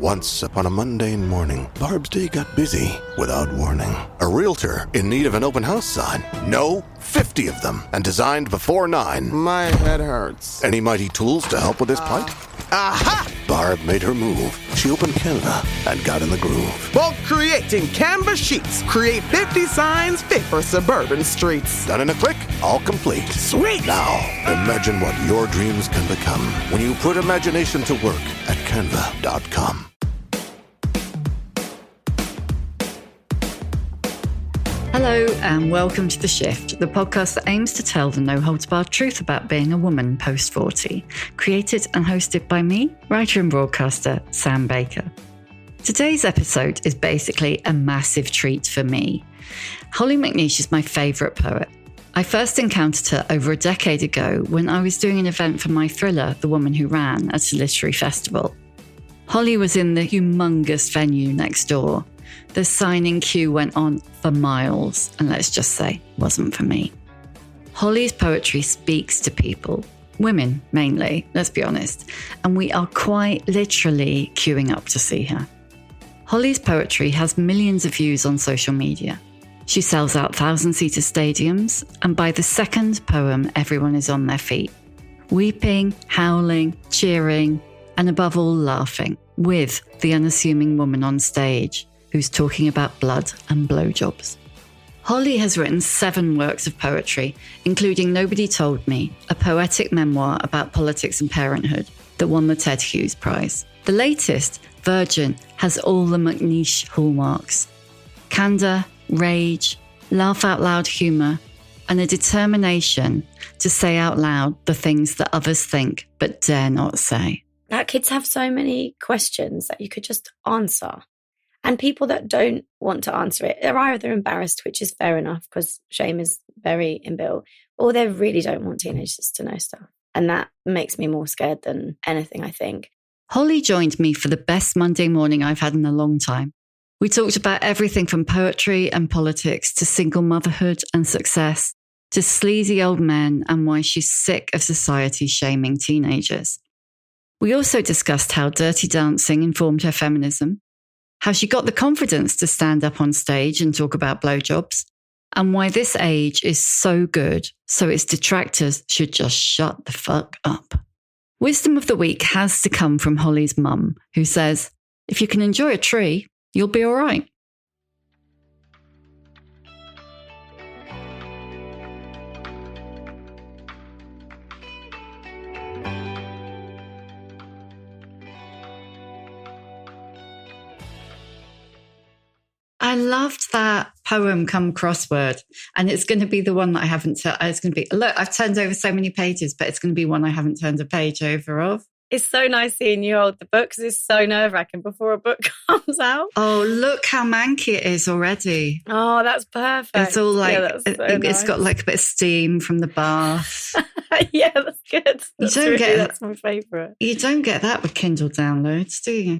Once upon a mundane morning, Barb's day got busy without warning. A realtor in need of an open house sign. No, 50 of them, and designed before 9. My head hurts. Any mighty tools to help with this plight? Aha! Barb made her move. She opened Canva and got in the groove. Bulk creating Canva sheets. Create 50 signs fit for suburban streets. Done in a click, all complete. Sweet! Now, imagine what your dreams can become when you put imagination to work at canva.com. Hello and welcome to The Shift, the podcast that aims to tell the no-holds-barred truth about being a woman post-40. Created and hosted by me, writer and broadcaster Sam Baker. Today's episode is basically a massive treat for me. Hollie McNish is my favourite poet. I first encountered her over a decade ago when I was doing an event for my thriller, The Woman Who Ran, at a literary festival. Hollie was in the humongous venue next door. The signing queue went on for miles, and let's just say, wasn't for me. Hollie's poetry speaks to people, women mainly, let's be honest, and we are quite literally queuing up to see her. Hollie's poetry has millions of views on social media. She sells out 1,000-seater stadiums, and by the second poem, everyone is on their feet, weeping, howling, cheering, and above all, laughing, with the unassuming woman on stage who's talking about blood and blowjobs. Hollie has written 7 works of poetry, including Nobody Told Me, a poetic memoir about politics and parenthood that won the Ted Hughes Prize. The latest, Virgin, has all the McNish hallmarks: candour, rage, laugh-out-loud humour, and a determination to say out loud the things that others think but dare not say. That kids have so many questions that you could just answer. And people that don't want to answer it, they're either embarrassed, which is fair enough because shame is very inbuilt, or they really don't want teenagers to know stuff. And that makes me more scared than anything, I think. Hollie joined me for the best Monday morning I've had in a long time. We talked about everything from poetry and politics to single motherhood and success to sleazy old men and why she's sick of society shaming teenagers. We also discussed how Dirty Dancing informed her feminism, how she got the confidence to stand up on stage and talk about blowjobs, and why this age is so good, so its detractors should just shut the fuck up. Wisdom of the week has to come from Hollie's mum, who says, if you can enjoy a tree, you'll be all right. I loved that poem come crossword, and it's going to be the one that I haven't it's going to be, look, I've turned over so many pages, but it's going to be one I haven't turned a page over of. It's so nice seeing you hold the book because it's so nerve-wracking before a book comes out. Oh, look how manky it is already. Oh, that's perfect. It's all like, that's so nice. It's got like a bit of steam from the bath. Yeah, that's good. That's my favourite. You don't get that with Kindle downloads, do you?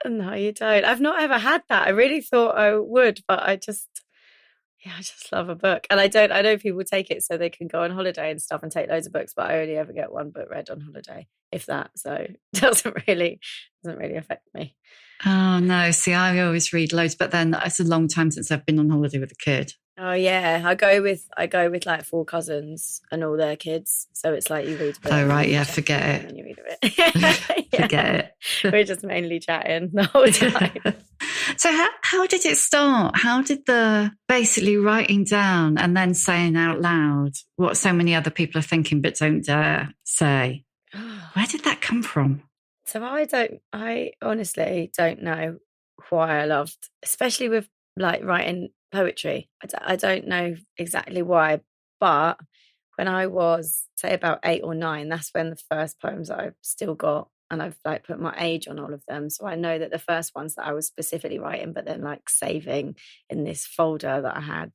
No, you don't. I've not ever had that. I really thought I would, but I just love a book. And I know people take it so they can go on holiday and stuff and take loads of books, but I only ever get one book read on holiday, if that. So it doesn't really affect me. Oh no, see, I always read loads, but then it's a long time since I've been on holiday with a kid. Oh yeah, I go with like 4 cousins and all their kids, so it's like you read a bit. Oh right, yeah, forget it. And you read a bit. Forget it. We're just mainly chatting the whole time. So how did it start? How did the basically writing down and then saying out loud what so many other people are thinking but don't dare say? Where did that come from? So I honestly don't know why I loved, especially with like writing poetry. I don't know exactly why, but when I was, say, about 8 or 9, that's when the first poems I've still got, and I've like put my age on all of them. So I know that the first ones that I was specifically writing, but then like saving in this folder that I had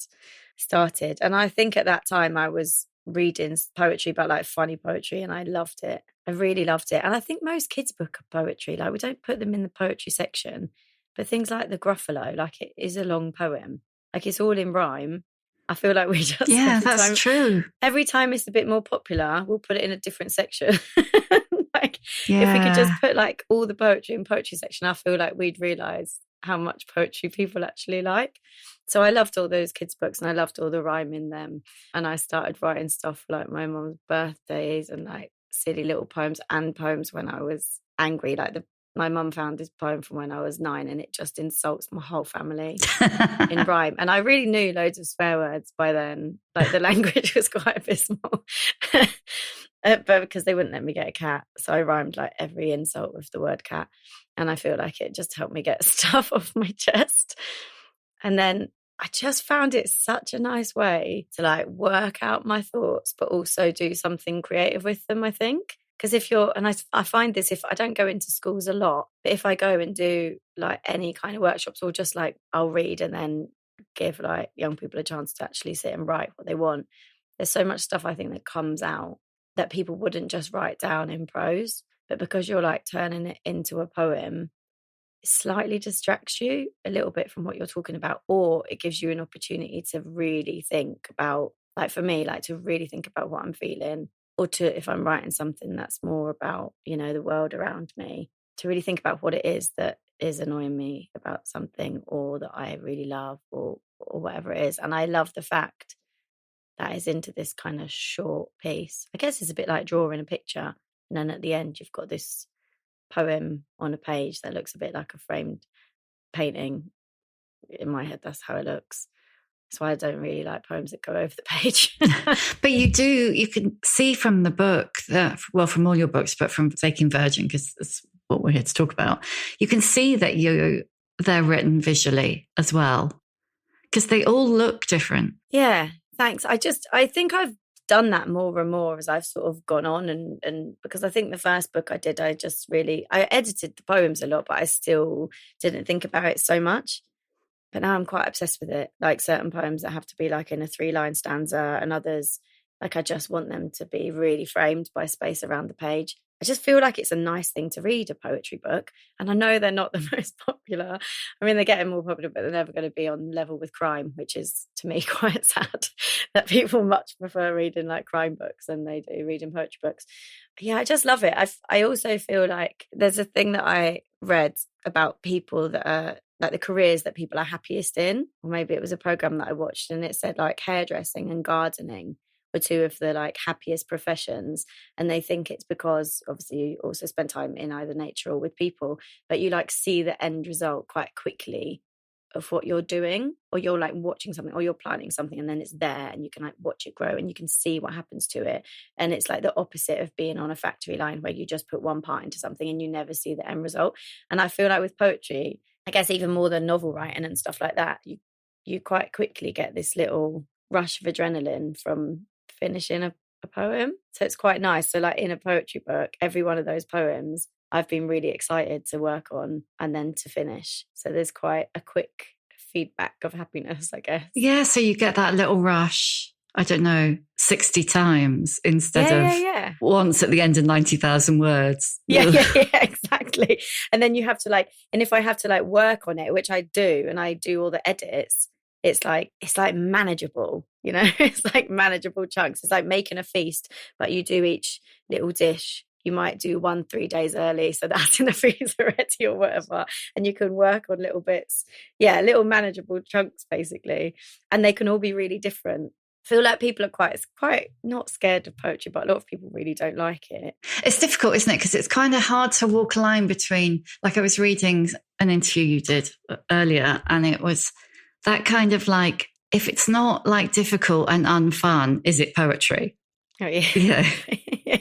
started. And I think at that time I was reading poetry, but like funny poetry, and I loved it. I really loved it. And I think most kids' book of poetry, like we don't put them in the poetry section, but things like the Gruffalo, like it is a long poem. Like it's all in rhyme. I feel like we just... Yeah, that's true. Every time it's a bit more popular, we'll put it in a different section. Like, Yeah. if we could just put like all the poetry in poetry section, I feel like we'd realise how much poetry people actually like. So I loved all those kids' books and I loved all the rhyme in them. And I started writing stuff for like my mum's birthdays and like silly little poems and poems when I was angry. Like my mum found this poem from when I was 9 and it just insults my whole family in rhyme. And I really knew loads of swear words by then. Like the language was quite abysmal. But because they wouldn't let me get a cat. So I rhymed like every insult with the word cat. And I feel like it just helped me get stuff off my chest. And then I just found it such a nice way to like work out my thoughts, but also do something creative with them, I think. Because if you're, and I find this, if I don't go into schools a lot, but if I go and do like any kind of workshops or just like I'll read and then give like young people a chance to actually sit and write what they want, there's so much stuff I think that comes out that people wouldn't just write down in prose. But because you're like turning it into a poem, it slightly distracts you a little bit from what you're talking about, or it gives you an opportunity to really think about, like for me, like to really think about what I'm feeling, or to, if I'm writing something that's more about, you know, the world around me, to really think about what it is that is annoying me about something or that I really love or whatever it is. And I love the fact that is into this kind of short piece. I guess it's a bit like drawing a picture. And then at the end, you've got this poem on a page that looks a bit like a framed painting. In my head, that's how it looks. That's why I don't really like poems that go over the page. But you can see from the book that, well, from all your books, but from Faking Virgin, because that's what we're here to talk about, you can see that they're written visually as well, because they all look different. Yeah, thanks. I think I've done that more and more as I've sort of gone on, and because I think the first book I did, I edited the poems a lot, but I still didn't think about it so much. But now I'm quite obsessed with it. Like certain poems that have to be like in a 3-line stanza, and others, like I just want them to be really framed by space around the page. I just feel like it's a nice thing to read, a poetry book. And I know they're not the most popular. I mean, they're getting more popular, but they're never going to be on level with crime, which is, to me, quite sad that people much prefer reading like crime books than they do reading poetry books. Yeah, I just love it. I also feel like there's a thing that I read about people that are like the careers that people are happiest in, or maybe it was a program that I watched and it said like hairdressing and gardening were 2 of the like happiest professions. And they think it's because obviously you also spend time in either nature or with people, but you like see the end result quite quickly of what you're doing, or you're like watching something or you're planting something and then it's there and you can like watch it grow and you can see what happens to it. And it's like the opposite of being on a factory line where you just put one part into something and you never see the end result. And I feel like with poetry, I guess even more than novel writing and stuff like that, you quite quickly get this little rush of adrenaline from finishing a poem. So it's quite nice. So like in a poetry book, every one of those poems I've been really excited to work on and then to finish. So there's quite a quick feedback of happiness, I guess. Yeah, so you get that little rush, I don't know, 60 times instead of once at the end of 90,000 words. Yeah, exactly. And then you have to like, and if I have to like work on it, which I do, and I do all the edits, it's like manageable, you know, it's like manageable chunks. It's like making a feast, but you do each little dish. You might do 1 3 days early, so that's in the freezer ready or whatever, and you can work on little bits, little manageable chunks basically, and they can all be really different. I feel like people are quite not scared of poetry, but a lot of people really don't like it. It's difficult, isn't it? Because it's kind of hard to walk a line between, like I was reading an interview you did earlier, and it was that kind of like, if it's not like difficult and unfun, is it poetry? Oh yeah. Yeah.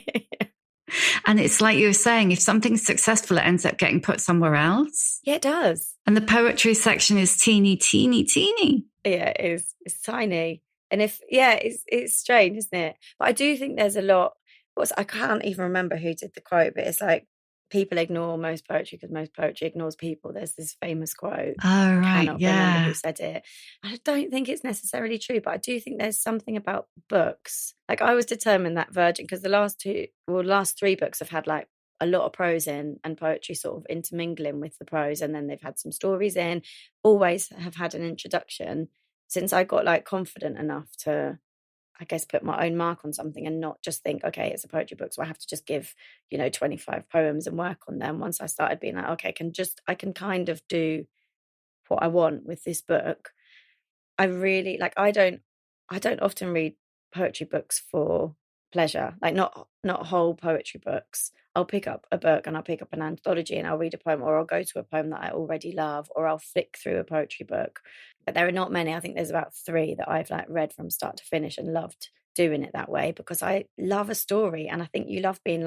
And it's like you were saying, if something's successful, it ends up getting put somewhere else. Yeah, it does. And the poetry section is teeny, teeny, teeny. Yeah, it is. It's tiny. And it's strange, isn't it? But I do think there's a lot. I can't even remember who did the quote, but it's like people ignore most poetry because most poetry ignores people. There's this famous quote. Oh, right. I cannot remember who said it. I don't think it's necessarily true, but I do think there's something about books. Like I was determined that Virgin, because the last 3 books have had like a lot of prose in and poetry sort of intermingling with the prose. And then they've had some stories in, always have had an introduction. Since I got like confident enough to I guess, put my own mark on something and not just think, okay, it's a poetry book, so I have to just give, 25 poems and work on them. Once I started being like, okay, I can kind of do what I want with this book. I really I don't often read poetry books for pleasure, like not whole poetry books. I'll pick up a book and I'll pick up an anthology and I'll read a poem, or I'll go to a poem that I already love, or I'll flick through a poetry book. But there are not many. I think there's about 3 that I've read from start to finish and loved doing it that way, because I love a story. And I think you love being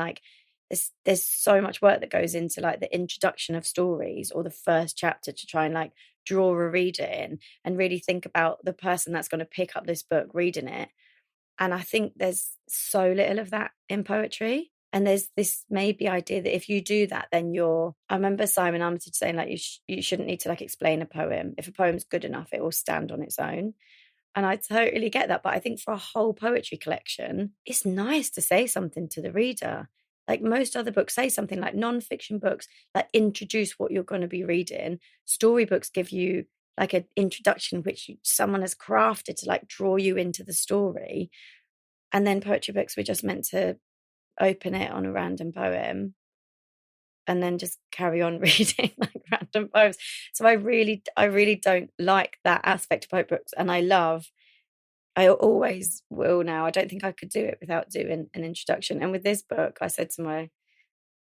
there's so much work that goes into the introduction of stories, or the first chapter, to try and draw a reader in and really think about the person that's going to pick up this book reading it. And I think there's so little of that in poetry. And there's this maybe idea that if you do that, then I remember Simon Armitage saying you shouldn't need to explain a poem. If a poem's good enough, it will stand on its own. And I totally get that. But I think for a whole poetry collection, it's nice to say something to the reader. Most other books say something, non-fiction books that introduce what you're going to be reading. Storybooks give you an introduction which someone has crafted to draw you into the story. And then poetry books were just meant to open it on a random poem and then just carry on reading random poems. So I really don't like that aspect of poetry books. And I always will now. I don't think I could do it without doing an introduction. And with this book, I said to my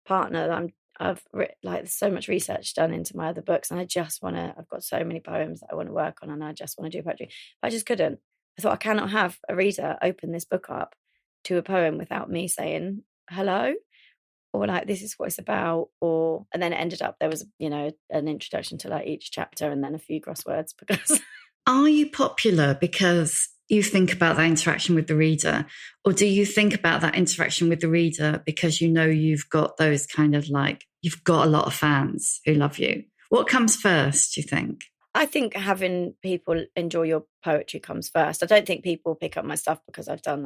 partner that I've there's so much research done into my other books, and I've got so many poems that I want to work on, and I just want to do poetry. But I just couldn't. I thought, I cannot have a reader open this book up to a poem without me saying hello, or this is what it's about. And then it ended up there was, an introduction to each chapter and then a few crosswords. Because are you popular because you think about that interaction with the reader, or do you think about that interaction with the reader because you've got those you've got a lot of fans who love you? What comes first, do you think? I think having people enjoy your poetry comes first. I don't think people pick up my stuff because I've done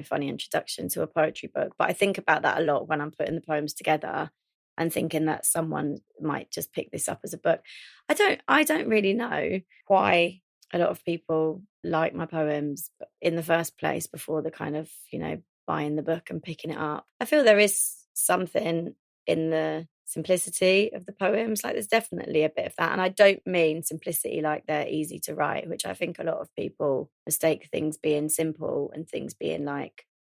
funny introduction to a poetry book. But I think about that a lot when I'm putting the poems together and thinking that someone might just pick this up as a book. I don't really know why a lot of people like my poems in the first place before the buying the book and picking it up. I feel there is something in the simplicity of the poems. There's definitely a bit of that. And I don't mean simplicity they're easy to write, which I think a lot of people mistake things being simple and things being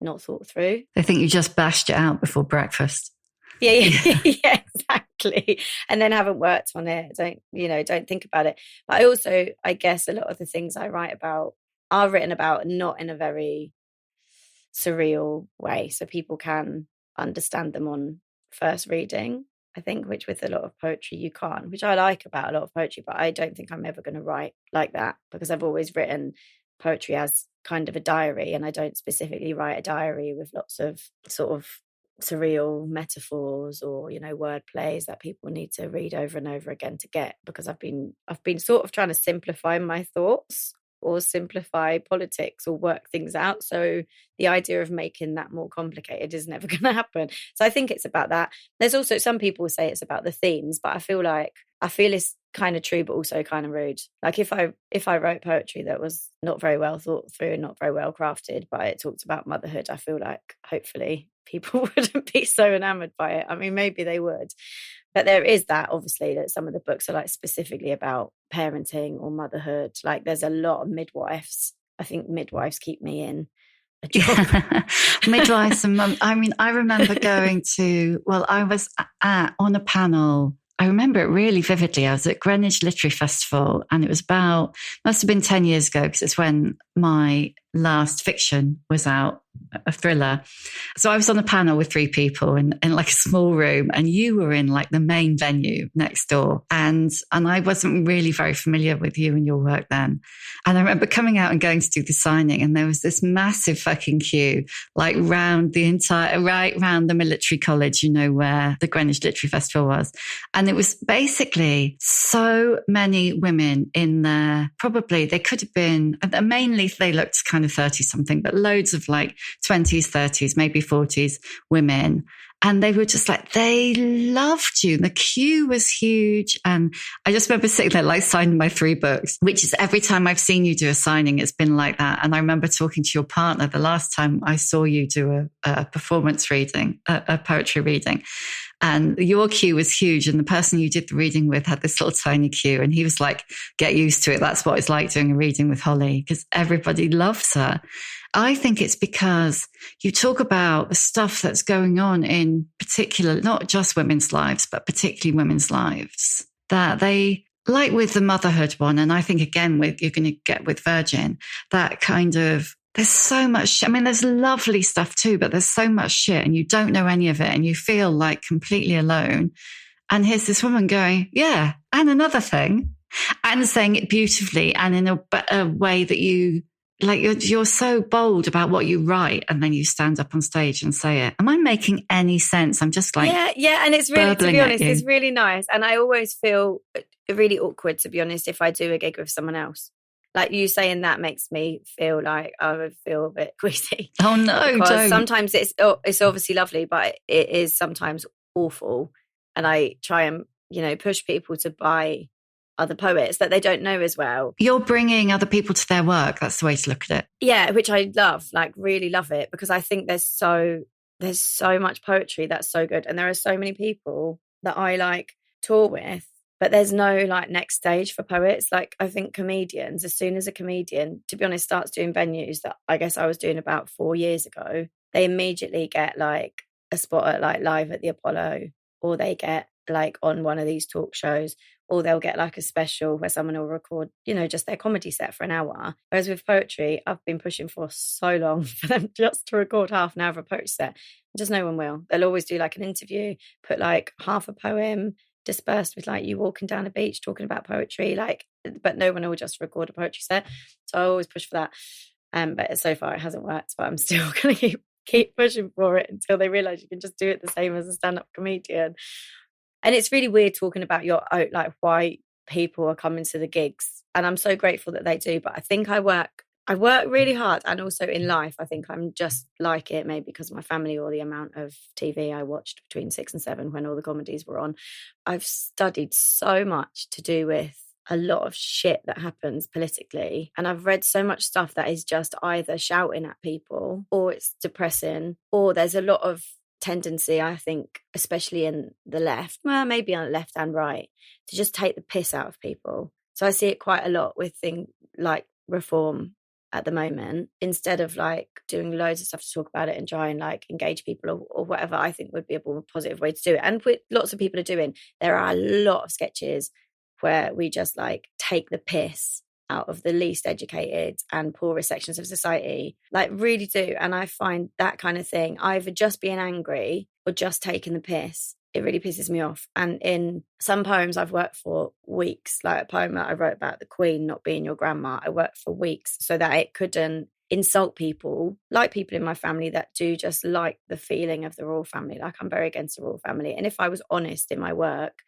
not thought through. They think you just bashed it out before breakfast. Yeah, exactly. And then haven't worked on it. Don't think about it. But I guess a lot of the things I write about are written about not in a very surreal way, so people can understand them on first reading. I think, which with a lot of poetry you can't, which I like about a lot of poetry, but I don't think I'm ever going to write like that, because I've always written poetry as kind of a diary, and I don't specifically write a diary with lots of sort of surreal metaphors or word plays that people need to read over and over again to get, because I've been sort of trying to simplify my thoughts or simplify politics or work things out. So the idea of making that more complicated is never going to happen. So I think it's about that. There's also some people say it's about the themes, but I feel it's kind of true, but also kind of rude. If I wrote poetry that was not very well thought through and not very well crafted, but it talked about motherhood, I feel hopefully people wouldn't be so enamored by it. I mean, maybe they would. But there is that, obviously, that some of the books are specifically about parenting or motherhood. There's a lot of midwives. I think midwives keep me in a job. Yeah. Midwives and mum. I mean, I remember I was on a panel. I remember it really vividly. I was at Greenwich Literary Festival, and it was must have been 10 years ago, because it's when my last fiction was out, a thriller. So I was on a panel with 3 people in a small room, and you were in the main venue next door. And I wasn't really very familiar with you and your work then. And I remember coming out and going to do the signing, and there was this massive fucking queue, right round the military college, where the Greenwich Literary Festival was. And it was basically so many women in there. Probably they could have been, mainly they looked kind of 30 something, but loads of 20s, 30s, maybe 40s women. And they were just like, they loved you. The queue was huge. And I just remember sitting there, like signing my 3 books, which is every time I've seen you do a signing, it's been like that. And I remember talking to your partner the last time I saw you do a performance reading, a poetry reading. And your queue was huge. And the person you did the reading with had this little tiny queue. And he was like, get used to it. That's what it's like doing a reading with Hollie, because everybody loves her. I think it's because you talk about the stuff that's going on in particular, not just women's lives, but particularly women's lives, that they, like with the motherhood one, and I think again, you're going to get with Virgin, that kind of, there's so much, I mean, there's lovely stuff too, but there's so much shit and you don't know any of it and you feel like completely alone. And here's this woman going, yeah, and another thing, and saying it beautifully and in a way that you, like you're so bold about what you write, and then you stand up on stage and say it. Am I making any sense? I'm just like, yeah, and it's really, to be honest, it's really nice. And I always feel really awkward, to be honest, if I do a gig with someone else. Like you saying that makes me feel like I would feel a bit queasy. Oh no, because don't. Sometimes it's obviously lovely, but it is sometimes awful. And I try and push people to buy other poets that they don't know as well. You're bringing other people to their work. That's the way to look at it. Yeah, which I love, like really love it, because I think there's so much poetry that's so good. And there are so many people that I like tour with, but there's no like next stage for poets. Like I think comedians, as soon as a comedian, to be honest, starts doing venues that I guess I was doing about 4 years ago, they immediately get like a spot at like Live at the Apollo, or they get like on one of these talk shows, or they'll get like a special where someone will record, just their comedy set for an hour. Whereas with poetry, I've been pushing for so long for them just to record half an hour of a poetry set. Just no one will. They'll always do like an interview, put like half a poem dispersed with like you walking down a beach talking about poetry, like, but no one will just record a poetry set. So I always push for that. But so far it hasn't worked, but I'm still going to keep pushing for it until they realize you can just do it the same as a stand-up comedian. And it's really weird talking about like why people are coming to the gigs. And I'm so grateful that they do. But I think I work really hard. And also in life, I think I'm just like it, maybe because of my family or the amount of TV I watched between 6 and 7 when all the comedies were on. I've studied so much to do with a lot of shit that happens politically. And I've read so much stuff that is just either shouting at people, or it's depressing, or there's a lot of tendency, I think, especially in the left, well, maybe on the left and right, to just take the piss out of people. So I see it quite a lot with things like reform at the moment. Instead of like doing loads of stuff to talk about it and try and like engage people or whatever, I think would be a more positive way to do it. And what lots of people are doing, there are a lot of sketches where we just like take the piss out of the least educated and poorest sections of society, like really do. And I find that kind of thing, either just being angry or just taking the piss, it really pisses me off. And in some poems I've worked for weeks, like a poem that I wrote about the Queen not being your grandma, I worked for weeks so that it couldn't insult people, like people in my family that do just like the feeling of the royal family. Like I'm very against the royal family. And if I was honest in my work,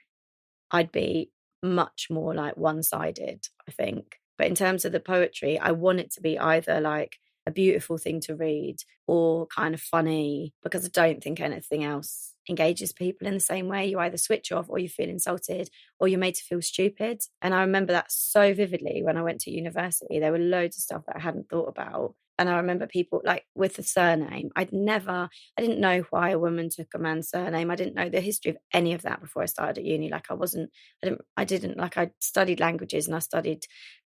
I'd be much more like one-sided, I think. But in terms of the poetry, I want it to be either like a beautiful thing to read or kind of funny, because I don't think anything else engages people in the same way. You either switch off or you feel insulted or you're made to feel stupid. And I remember that so vividly when I went to university. There were loads of stuff that I hadn't thought about. And I remember people like with the surname, I didn't know why a woman took a man's surname. I didn't know the history of any of that before I started at uni. Like I studied languages and I studied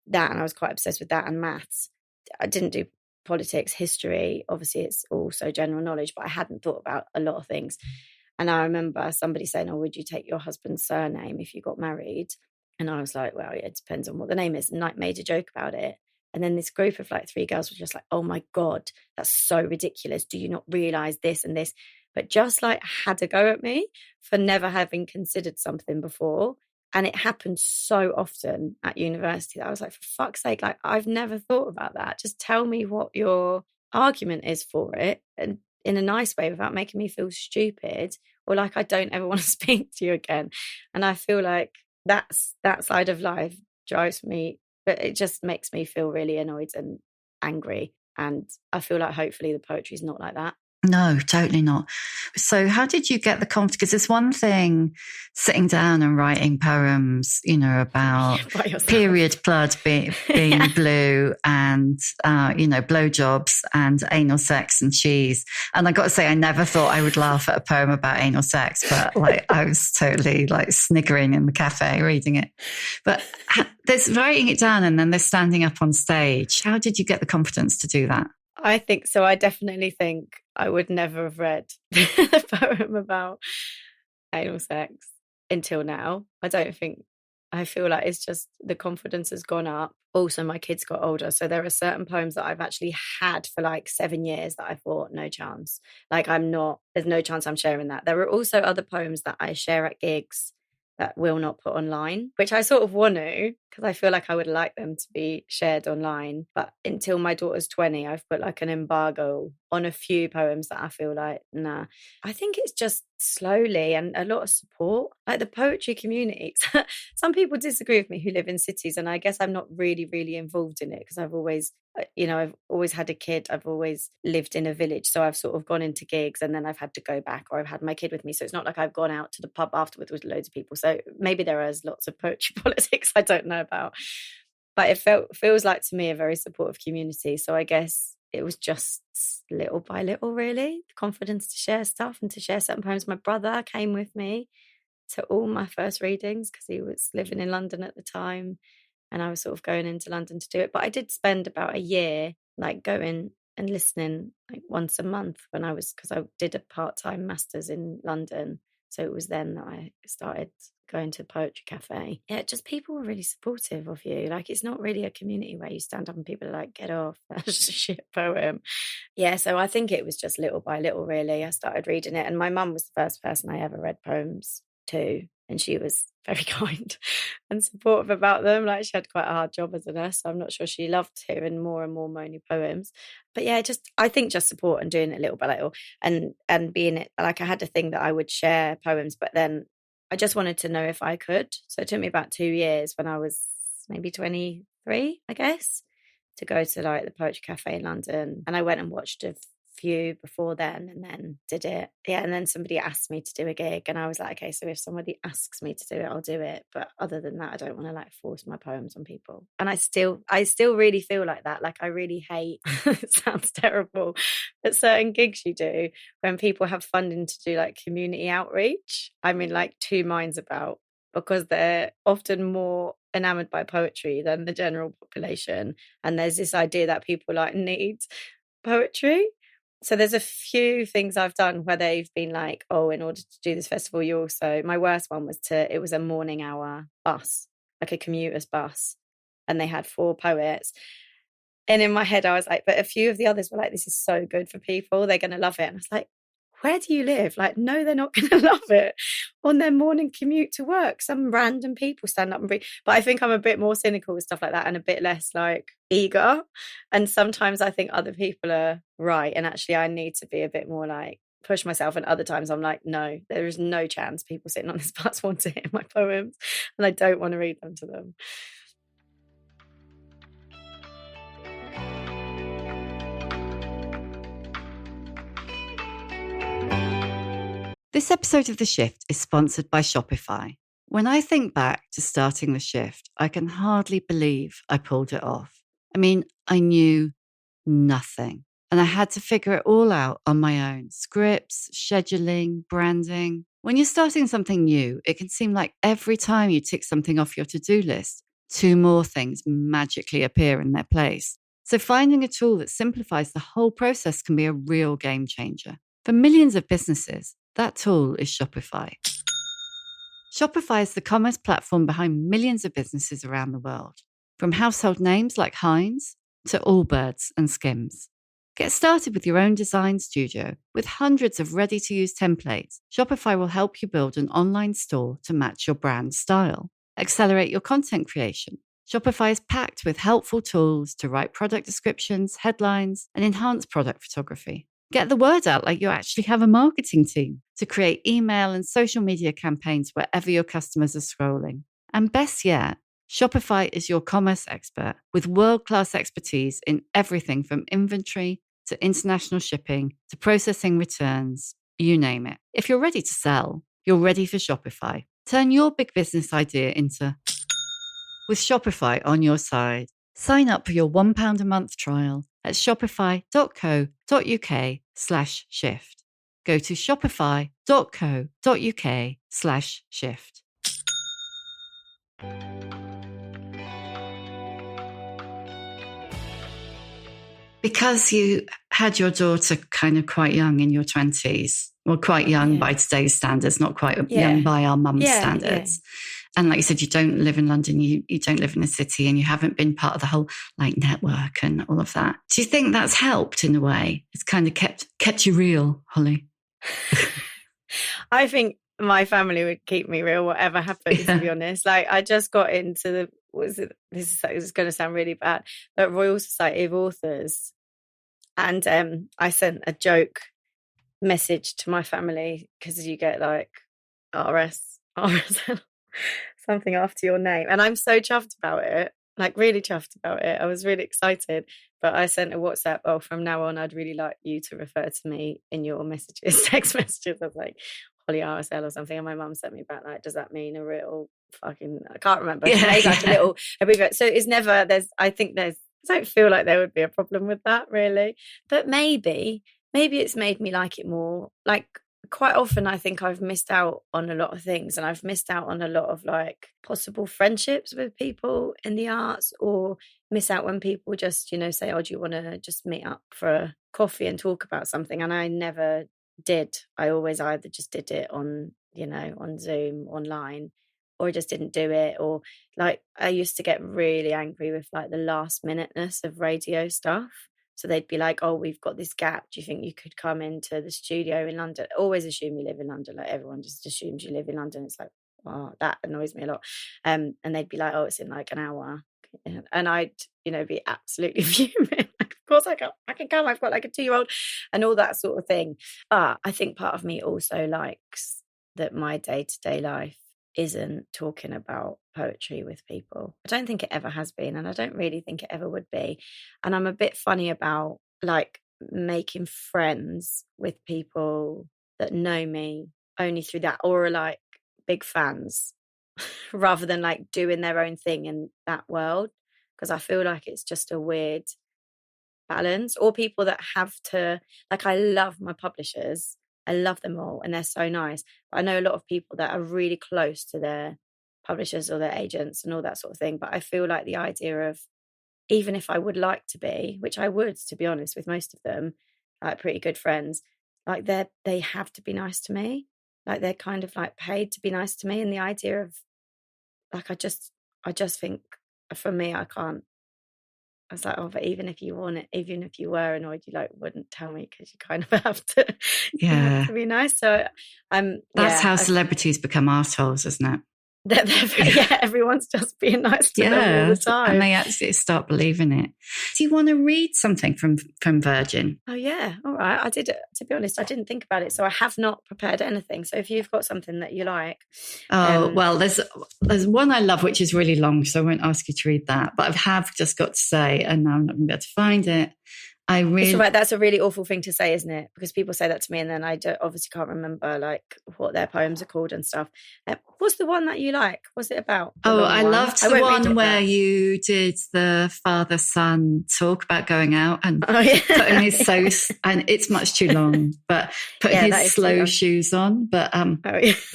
that, and I was quite obsessed with that and maths. I didn't do politics, history. Obviously it's also general knowledge, but I hadn't thought about a lot of things. And I remember somebody saying, oh, would you take your husband's surname if you got married? And I was like, well, yeah, it depends on what the name is. And I made a joke about it. And then this group of like 3 girls were just like, oh my God, that's so ridiculous. Do you not realize this and this? But just like had a go at me for never having considered something before. And it happened so often at university that I was like, for fuck's sake, like I've never thought about that. Just tell me what your argument is for it, and in a nice way without making me feel stupid or like I don't ever want to speak to you again. And I feel like that side of life drives me, but it just makes me feel really annoyed and angry. And I feel like hopefully the poetry is not like that. No, totally not. So how did you get the confidence? Because it's one thing sitting down and writing poems, about period blood being Yeah. blue and, blowjobs and anal sex and cheese. And I got to say, I never thought I would laugh at a poem about anal sex, but I was totally sniggering in the cafe reading it. But there's writing it down and then there's standing up on stage. How did you get the confidence to do that? I think so. I definitely think I would never have read the poem about anal sex until now. I feel like it's just the confidence has gone up. Also, my kids got older. So there are certain poems that I've actually had for 7 years that I thought, no chance. There's no chance I'm sharing that. There are also other poems that I share at gigs that will not put online, which I sort of want to, because I feel like I would like them to be shared online. But until my daughter's 20, I've put an embargo on a few poems that I feel like, nah. I think it's just slowly and a lot of support, the poetry community. Some people disagree with me who live in cities, and I guess I'm not really, really involved in it because I've always had a kid. I've always lived in a village. So I've sort of gone into gigs and then I've had to go back, or I've had my kid with me. So it's not like I've gone out to the pub afterwards with loads of people. So maybe there is lots of poetry politics I don't know about. But it feels like to me a very supportive community. So I guess it was just little by little, really, the confidence to share stuff and to share certain poems. My brother came with me to all my first readings because he was living in London at the time. And I was sort of going into London to do it. But I did spend about a year going and listening once a month because I did a part-time master's in London. So it was then that I started going to the poetry cafe. Yeah, just people were really supportive of you. It's not really a community where you stand up and people are like, get off, that's just a shit poem. Yeah, so I think it was just little by little, really. I started reading it. And my mum was the first person I ever read poems to. And she was very kind and supportive about them. She had quite a hard job as a nurse, so I'm not sure she loved hearing more and more moany poems. But yeah, I think just support and doing it little by little and being it. I had a thing that I would share poems, but then I just wanted to know if I could. So it took me about 2 years when I was maybe 23, I guess, to go to the Poetry Cafe in London. And I went and watched a few before then and then did it. Yeah, and then somebody asked me to do a gig and I was like, okay, so if somebody asks me to do it, I'll do it. But other than that, I don't want to force my poems on people. And I still really feel like that. I really hate, it sounds terrible, at certain gigs you do when people have funding to do community outreach. I'm in two minds about, because they're often more enamored by poetry than the general population. And there's this idea that people need poetry. So there's a few things I've done where they've been oh, in order to do this festival, you also, my worst one was it was a morning hour bus, a commuter's bus. And they had 4 poets. And in my head, I was but a few of the others were this is so good for people. They're going to love it. And I was where do you live? No, they're not going to love it on their morning commute to work. Some random people stand up and read. But I think I'm a bit more cynical with stuff like that and a bit less eager. And sometimes I think other people are right. And actually I need to be a bit more push myself. And other times I'm no, there is no chance people sitting on this bus want to hear my poems. And I don't want to read them to them. This episode of The Shift is sponsored by Shopify. When I think back to starting The Shift, I can hardly believe I pulled it off. I mean, I knew nothing, and I had to figure it all out on my own. Scripts, scheduling, branding. When you're starting something new, it can seem like every time you tick something off your to-do list, 2 more things magically appear in their place. So finding a tool that simplifies the whole process can be a real game changer. For millions of businesses, that tool is Shopify. Shopify is the commerce platform behind millions of businesses around the world, from household names like Heinz to Allbirds and Skims. Get started with your own design studio with hundreds of ready-to-use templates. Shopify will help you build an online store to match your brand style. Accelerate your content creation. Shopify is packed with helpful tools to write product descriptions, headlines, and enhance product photography. Get the word out like you actually have a marketing team to create email and social media campaigns wherever your customers are scrolling. And best yet, Shopify is your commerce expert with world-class expertise in everything from inventory to international shipping to processing returns, you name it. If you're ready to sell, you're ready for Shopify. Turn your big business idea into with Shopify on your side. Sign up for your £1 a month trial at shopify.co.uk/shift. Go to shopify.co.uk/shift. Because you had your daughter kind of quite young in your 20s, well, quite young by today's standards, not quite young by our mum's standards. And like you said, you don't live in London, you don't live in a city, and you haven't been part of the whole like network and all of that. Do you think that's helped in a way? It's kind of kept you real, Hollie? I think my family would keep me real, whatever happens, to be honest. Like, I just got into this is going to sound really bad, but Royal Society of Authors. And I sent a joke message to my family, because you get like RSL, something after your name. And I'm so chuffed about it, like really chuffed about it. I was really excited. But I sent a WhatsApp, from now on, I'd really like you to refer to me in your messages, text messages. I was like, Hollie RSL or something. And my mum sent me back, like, does that mean a real fucking, I can't remember. She made like a little abbreviation. So it's never, I don't feel like there would be a problem with that, really. But maybe it's made me like it more. Like, quite often I think I've missed out on a lot of things, and I've missed out on a lot of like possible friendships with people in the arts, or miss out when people just, say, oh, do you want to just meet up for a coffee and talk about something? And I never did. I always either just did it on, on Zoom, online, or I just didn't do it. Or like, I used to get really angry with like the last minuteness of radio stuff. So they'd be like, oh, we've got this gap. Do you think you could come into the studio in London? Always assume you live in London. Like, everyone just assumes you live in London. It's like, wow, that annoys me a lot. And they'd be like, oh, it's in like an hour. And I'd, be absolutely fuming. Like, of course I can come. I've got like a 2-year-old and all that sort of thing. But I think part of me also likes that my day-to-day life isn't talking about poetry with people. I don't think it ever has been, and I don't really think it ever would be. And I'm a bit funny about like making friends with people that know me only through that, or are like big fans, rather than like doing their own thing in that world, because I feel like it's just a weird balance. Or people that have to, like, I love my publishers, I love them all, and they're so nice. But I know a lot of people that are really close to their publishers or their agents and all that sort of thing. But I feel like the idea of, even if I would like to be, which I would, to be honest, with most of them, like pretty good friends, like they have to be nice to me. Like, they're kind of like paid to be nice to me. And the idea of like, I just think, for me, I can't. I was like, oh, but even if you want it, even if you were annoyed, you like wouldn't tell me, because you kind of have to, you have to be nice. So that's how celebrities become assholes, isn't it? Everyone's just being nice to them all the time, and they actually start believing it. Do you want to read something from Virgin? Oh yeah, all right. I did. To be honest, I didn't think about it, so I have not prepared anything. So if you've got something that you like, well, there's one I love which is really long, so I won't ask you to read that. But I have just got to say, and now I'm not going to be able to find it. That's a really awful thing to say, isn't it? Because people say that to me, and then I obviously can't remember like what their poems are called and stuff. What's the one that you like? What's it about? I loved the one where you did the father-son talk about going out and putting his and it's much too long, but putting his slow shoes on. But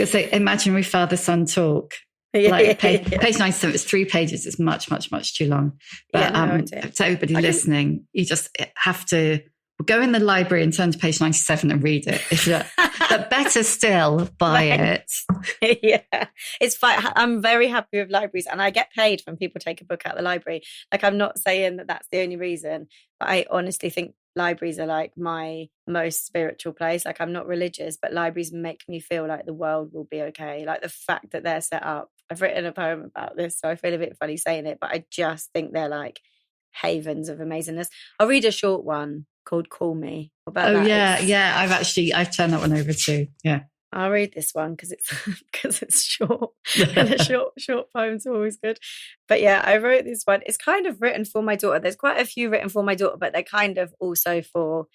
say imaginary father-son talk. Page 97, it's 3 pages. It's much, much, much too long. But to everybody listening, you just have to go in the library and turn to page 97 and read it. But better still, buy it. Yeah, it's fine. I'm very happy with libraries, and I get paid when people take a book out of the library. Like, I'm not saying that that's the only reason, but I honestly think libraries are like my most spiritual place. Like, I'm not religious, but libraries make me feel like the world will be okay. Like, the fact that they're set up. I've written a poem about this, so I feel a bit funny saying it, but I just think they're like havens of amazingness. I'll read a short one called Call Me. About I've turned that one over too. Yeah. I'll read this one because it's short, and the short poems are always good. But yeah, I wrote this one. It's kind of written for my daughter. There's quite a few written for my daughter, but they're kind of also for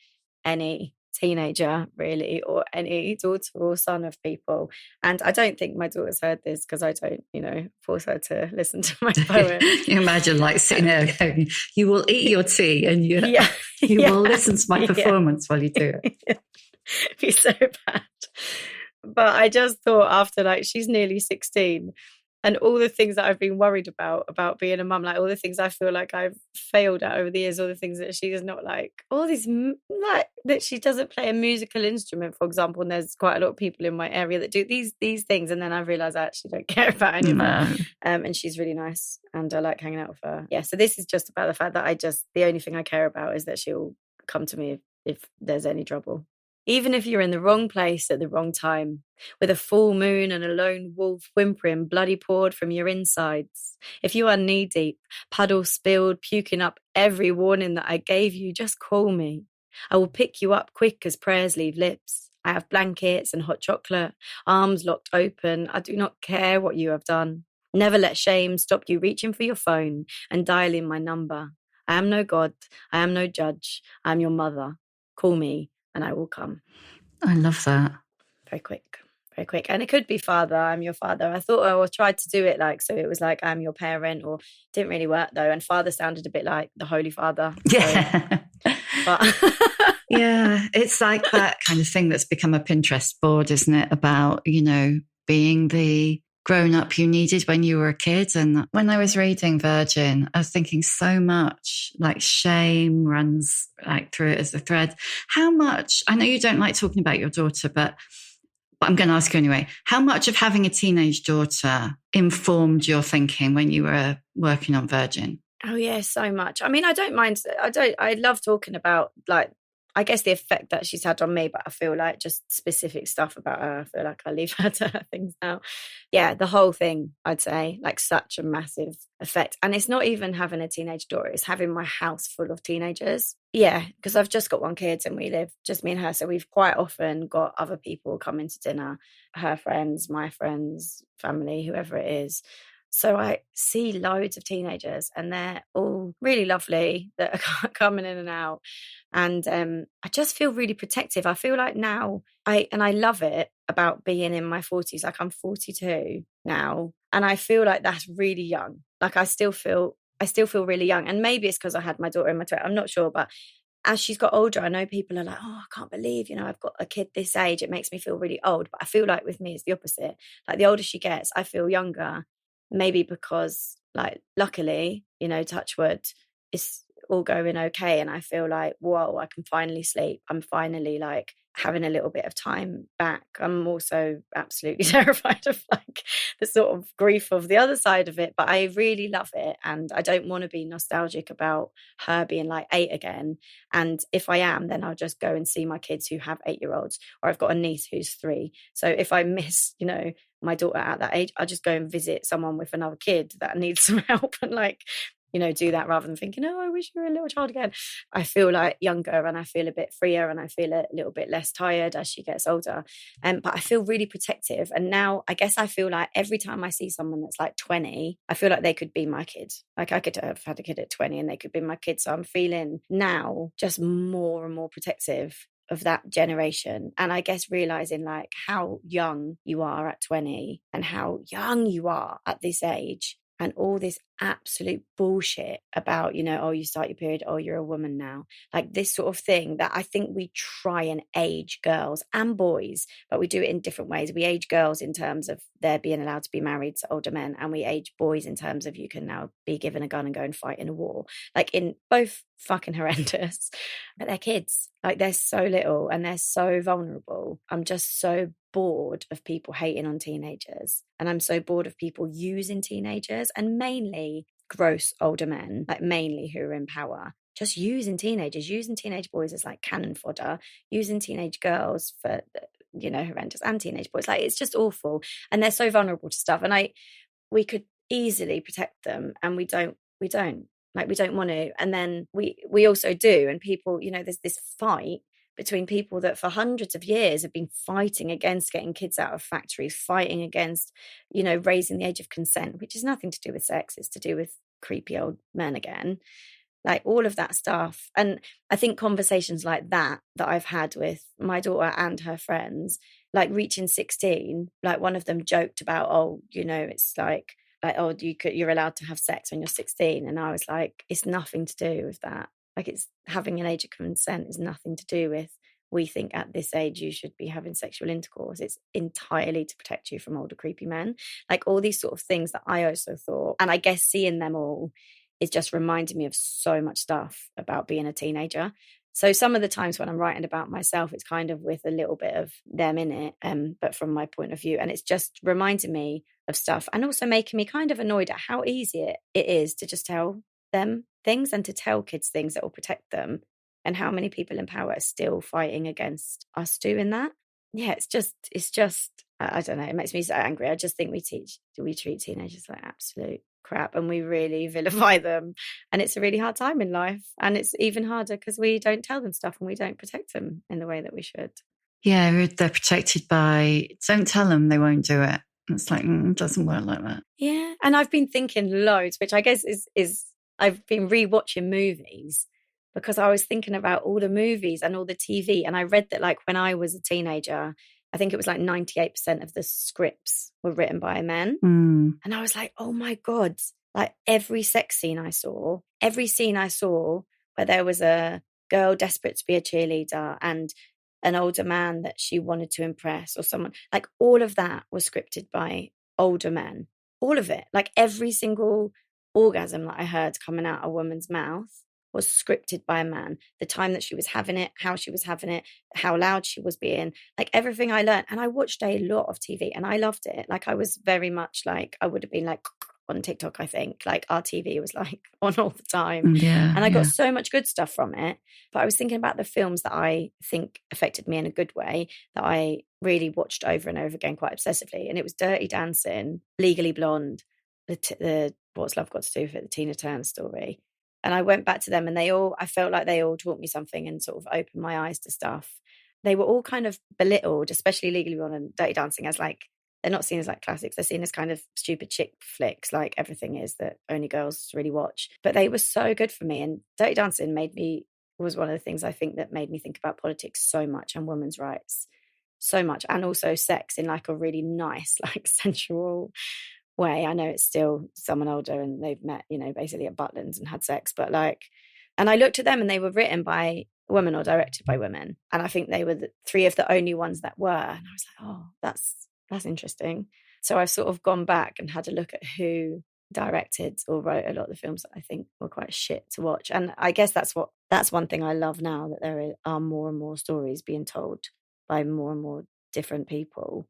any teenager, really, or any daughter or son of people. And I don't think my daughter's heard this because I don't, force her to listen to my poem. You imagine like sitting there going, you will eat your tea and you will listen to my performance while you do it. It'd be so bad. But I just thought after, like, she's nearly 16 and all the things that I've been worried about being a mum, like all the things I feel like I've failed at over the years, all the things that she is not like, all these, like, that she doesn't play a musical instrument, for example, and there's quite a lot of people in my area that do these things, and then I realised I actually don't care about any of them. And she's really nice and I like hanging out with her. Yeah, so this is just about the fact that the only thing I care about is that she'll come to me if there's any trouble. Even if you're in the wrong place at the wrong time, with a full moon and a lone wolf whimpering bloody poured from your insides. If you are knee-deep, puddle spilled, puking up every warning that I gave you, just call me. I will pick you up quick as prayers leave lips. I have blankets and hot chocolate, arms locked open. I do not care what you have done. Never let shame stop you reaching for your phone and dialing my number. I am no God. I am no judge. I am your mother. Call me. And I will come. I love that. Very quick. And it could be father, I'm your father. I thought I tried to do it like, so it was like, I'm your parent, or didn't really work though. And father sounded a bit like the Holy Father. Yeah. So, but yeah, it's like that kind of thing that's become a Pinterest board, isn't it? About, being the grown-up you needed when you were a kid. And when I was reading Virgin, I was thinking so much like shame runs like through it as a thread. How much, I know you don't like talking about your daughter, but I'm going to ask you anyway, how much of having a teenage daughter informed your thinking when you were working on Virgin? Oh yeah, so much. I mean, I don't mind. I love talking about, like, I guess the effect that she's had on me, but I feel like just specific stuff about her, I feel like I leave her to her things now. Yeah, the whole thing, I'd say, like, such a massive effect. And it's not even having a teenage daughter, it's having my house full of teenagers. Yeah, because I've just got one kid and we live just me and her. So we've quite often got other people coming to dinner, her friends, my friends, family, whoever it is. So I see loads of teenagers and they're all really lovely that are coming in and out. And I just feel really protective. I feel like now, I love it about being in my 40s. Like, I'm 42 now and I feel like that's really young. Like, I still feel really young. And maybe it's because I had my daughter in my 20s. I'm not sure. But as she's got older, I know people are like, oh, I can't believe, I've got a kid this age. It makes me feel really old. But I feel like with me, it's the opposite. Like, the older she gets, I feel younger. Maybe because, like, luckily, touch wood, it's all going okay. And I feel like, whoa, I can finally sleep. I'm finally, like, having a little bit of time back. I'm also absolutely terrified of, like, the sort of grief of the other side of it. But I really love it. And I don't want to be nostalgic about her being like 8 again. And if I am, then I'll just go and see my kids who have 8-year-olds, or I've got a niece who's 3. So if I miss, my daughter at that age, I'll just go and visit someone with another kid that needs some help and, like, do that rather than thinking, oh, I wish you were a little child again. I feel like younger and I feel a bit freer and I feel a little bit less tired as she gets older. But I feel really protective. And now I guess I feel like every time I see someone that's like 20, I feel like they could be my kid. Like, I could have had a kid at 20 and they could be my kid. So I'm feeling now just more and more protective of that generation. And I guess realizing, like, how young you are at 20 and how young you are at this age, and all this absolute bullshit about, oh, you start your period, oh, you're a woman now. Like, this sort of thing that I think we try and age girls and boys, but we do it in different ways. We age girls in terms of they're being allowed to be married to older men, and we age boys in terms of you can now be given a gun and go and fight in a war. Like, in both fucking horrendous, but they're kids. Like, they're so little and they're so vulnerable. I'm just so bored of people hating on teenagers, and I'm so bored of people using teenagers, and mainly gross older men, like, mainly who are in power, just using teenagers, using teenage boys as, like, cannon fodder, using teenage girls for, horrendous, and teenage boys. Like, it's just awful, and they're so vulnerable to stuff, and we could easily protect them, and we don't want to, and then we also do. And people, there's this fight between people that for hundreds of years have been fighting against getting kids out of factories, fighting against, raising the age of consent, which has nothing to do with sex. It's to do with creepy old men again, like all of that stuff. And I think conversations like that I've had with my daughter and her friends, like reaching 16, like one of them joked about, it's like, oh, you're allowed to have sex when you're 16. And I was like, it's nothing to do with that. Like, it's having an age of consent is nothing to do with, we think at this age you should be having sexual intercourse. It's entirely to protect you from older creepy men. Like all these sort of things that I also thought, and I guess seeing them all is just reminding me of so much stuff about being a teenager. So some of the times when I'm writing about myself, it's kind of with a little bit of them in it, but from my point of view. And it's just reminding me of stuff and also making me kind of annoyed at how easy it is to just tell them things and to tell kids things that will protect them, and how many people in power are still fighting against us doing that. Yeah, it's just I don't know, it makes me so angry. I just think we treat teenagers like absolute crap and we really vilify them, and it's a really hard time in life, and it's even harder because we don't tell them stuff and we don't protect them in the way that we should. Yeah, they're protected by, don't tell them, they won't do it. It's like, it doesn't work like that. Yeah, and I've been thinking loads, which I guess is I've been rewatching movies because I was thinking about all the movies and all the TV, and I read that like when I was a teenager, I think it was like 98% of the scripts were written by men. And I was like, oh my God, like every sex scene I saw where there was a girl desperate to be a cheerleader and an older man that she wanted to impress or someone, like all of that was scripted by older men. All of it, like every single orgasm that I heard coming out a woman's mouth was scripted by a man. The time that she was having it, how she was having it, how loud she was being, like everything I learned. And I watched a lot of TV and I loved it. Like I was very much like, I would have been like on TikTok, I think. Like our TV was like on all the time. Yeah, and I got so much good stuff from it. But I was thinking about the films that I think affected me in a good way that I really watched over and over again quite obsessively. And it was Dirty Dancing, Legally Blonde, the What's Love Got to Do with It, the Tina Turner story. And I went back to them and I felt like they all taught me something and sort of opened my eyes to stuff. They were all kind of belittled, especially Legally Blonde and Dirty Dancing, as like, they're not seen as like classics. They're seen as kind of stupid chick flicks, like everything is that only girls really watch. But they were so good for me. And Dirty Dancing was one of the things I think that made me think about politics so much and women's rights so much. And also sex in like a really nice, like sensual way. I know it's still someone older and they've met, basically at Butlins and had sex, but like, and I looked at them and they were written by women or directed by women. And I think they were three of the only ones that were. And I was like, oh, that's interesting. So I've sort of gone back and had a look at who directed or wrote a lot of the films that I think were quite shit to watch. And I guess that's one thing I love now, that there are more and more stories being told by more and more different people.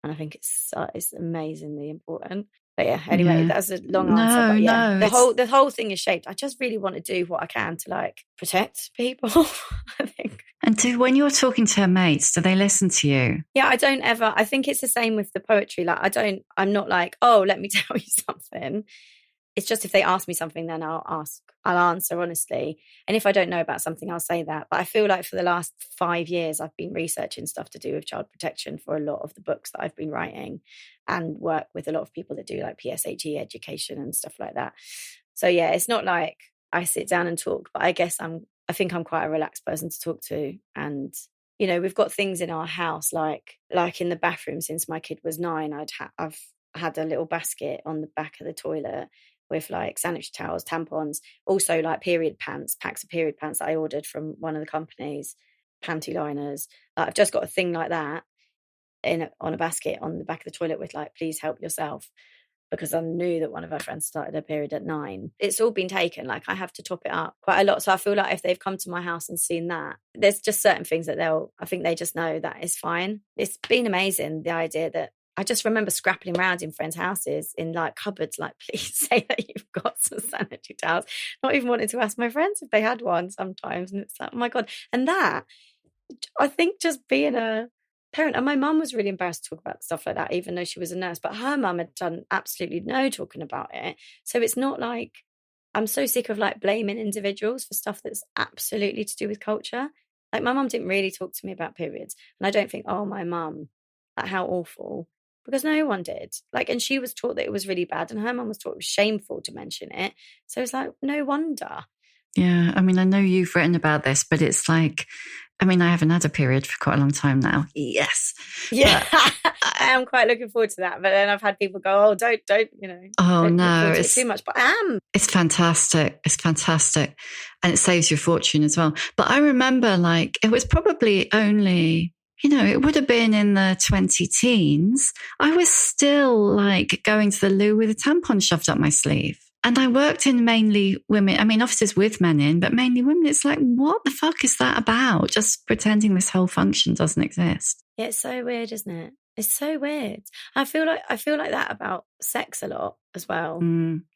And I think it's amazingly important. But yeah, anyway, that's a long answer. But yeah, the whole thing is shaped. I just really want to do what I can to like protect people, I think. And when you're talking to her mates, do they listen to you? Yeah, I think it's the same with the poetry. Like I'm not like, oh, let me tell you something. It's just if they ask me something, then I'll answer honestly. And if I don't know about something, I'll say that. But I feel like for the last 5 years, I've been researching stuff to do with child protection for a lot of the books that I've been writing, and work with a lot of people that do like PSHE education and stuff like that. So yeah, it's not like I sit down and talk, but I guess I think I'm quite a relaxed person to talk to. And, we've got things in our house, like in the bathroom since my kid was 9, I've had a little basket on the back of the toilet with like sanitary towels, tampons, also like packs of period pants that I ordered from one of the companies, panty liners. I've just got a thing like that on a basket on the back of the toilet with like, please help yourself, because I knew that one of our friends started her period at 9. It's all been taken. Like I have to top it up quite a lot. So I feel like if they've come to my house and seen that, there's just certain things that I think they just know that is fine. It's been amazing, the idea that I just remember scrapping around in friends' houses in like cupboards, like, please say that you've got some sanitary towels. Not even wanting to ask my friends if they had one sometimes. And it's like, oh my God. And that, I think just being a parent, and my mum was really embarrassed to talk about stuff like that, even though she was a nurse, but her mum had done absolutely no talking about it. So it's not like, I'm so sick of like blaming individuals for stuff that's absolutely to do with culture. Like, my mum didn't really talk to me about periods. And I don't think, oh, my mum, like, how awful. Because no one did. Like, and she was taught that it was really bad, and her mum was taught it was shameful to mention it. So it's like, no wonder. Yeah, I mean, I know you've written about this, but it's like, I mean, I haven't had a period for quite a long time now. Yes. Yeah, I am quite looking forward to that. But then I've had people go, oh, don't, you know. Oh, don't no. look forward to it too much. But I am. It's fantastic. It's fantastic. And it saves you a fortune as well. But I remember, like, it was probably only, you know, it would have been in the 20 teens. I was still like going to the loo with a tampon shoved up my sleeve. And I worked in mainly women, I mean, offices with men in, but mainly women. It's like, what the fuck is that about? Just pretending this whole function doesn't exist. Yeah, it's so weird, isn't it? It's so weird. I feel like that about sex a lot as well.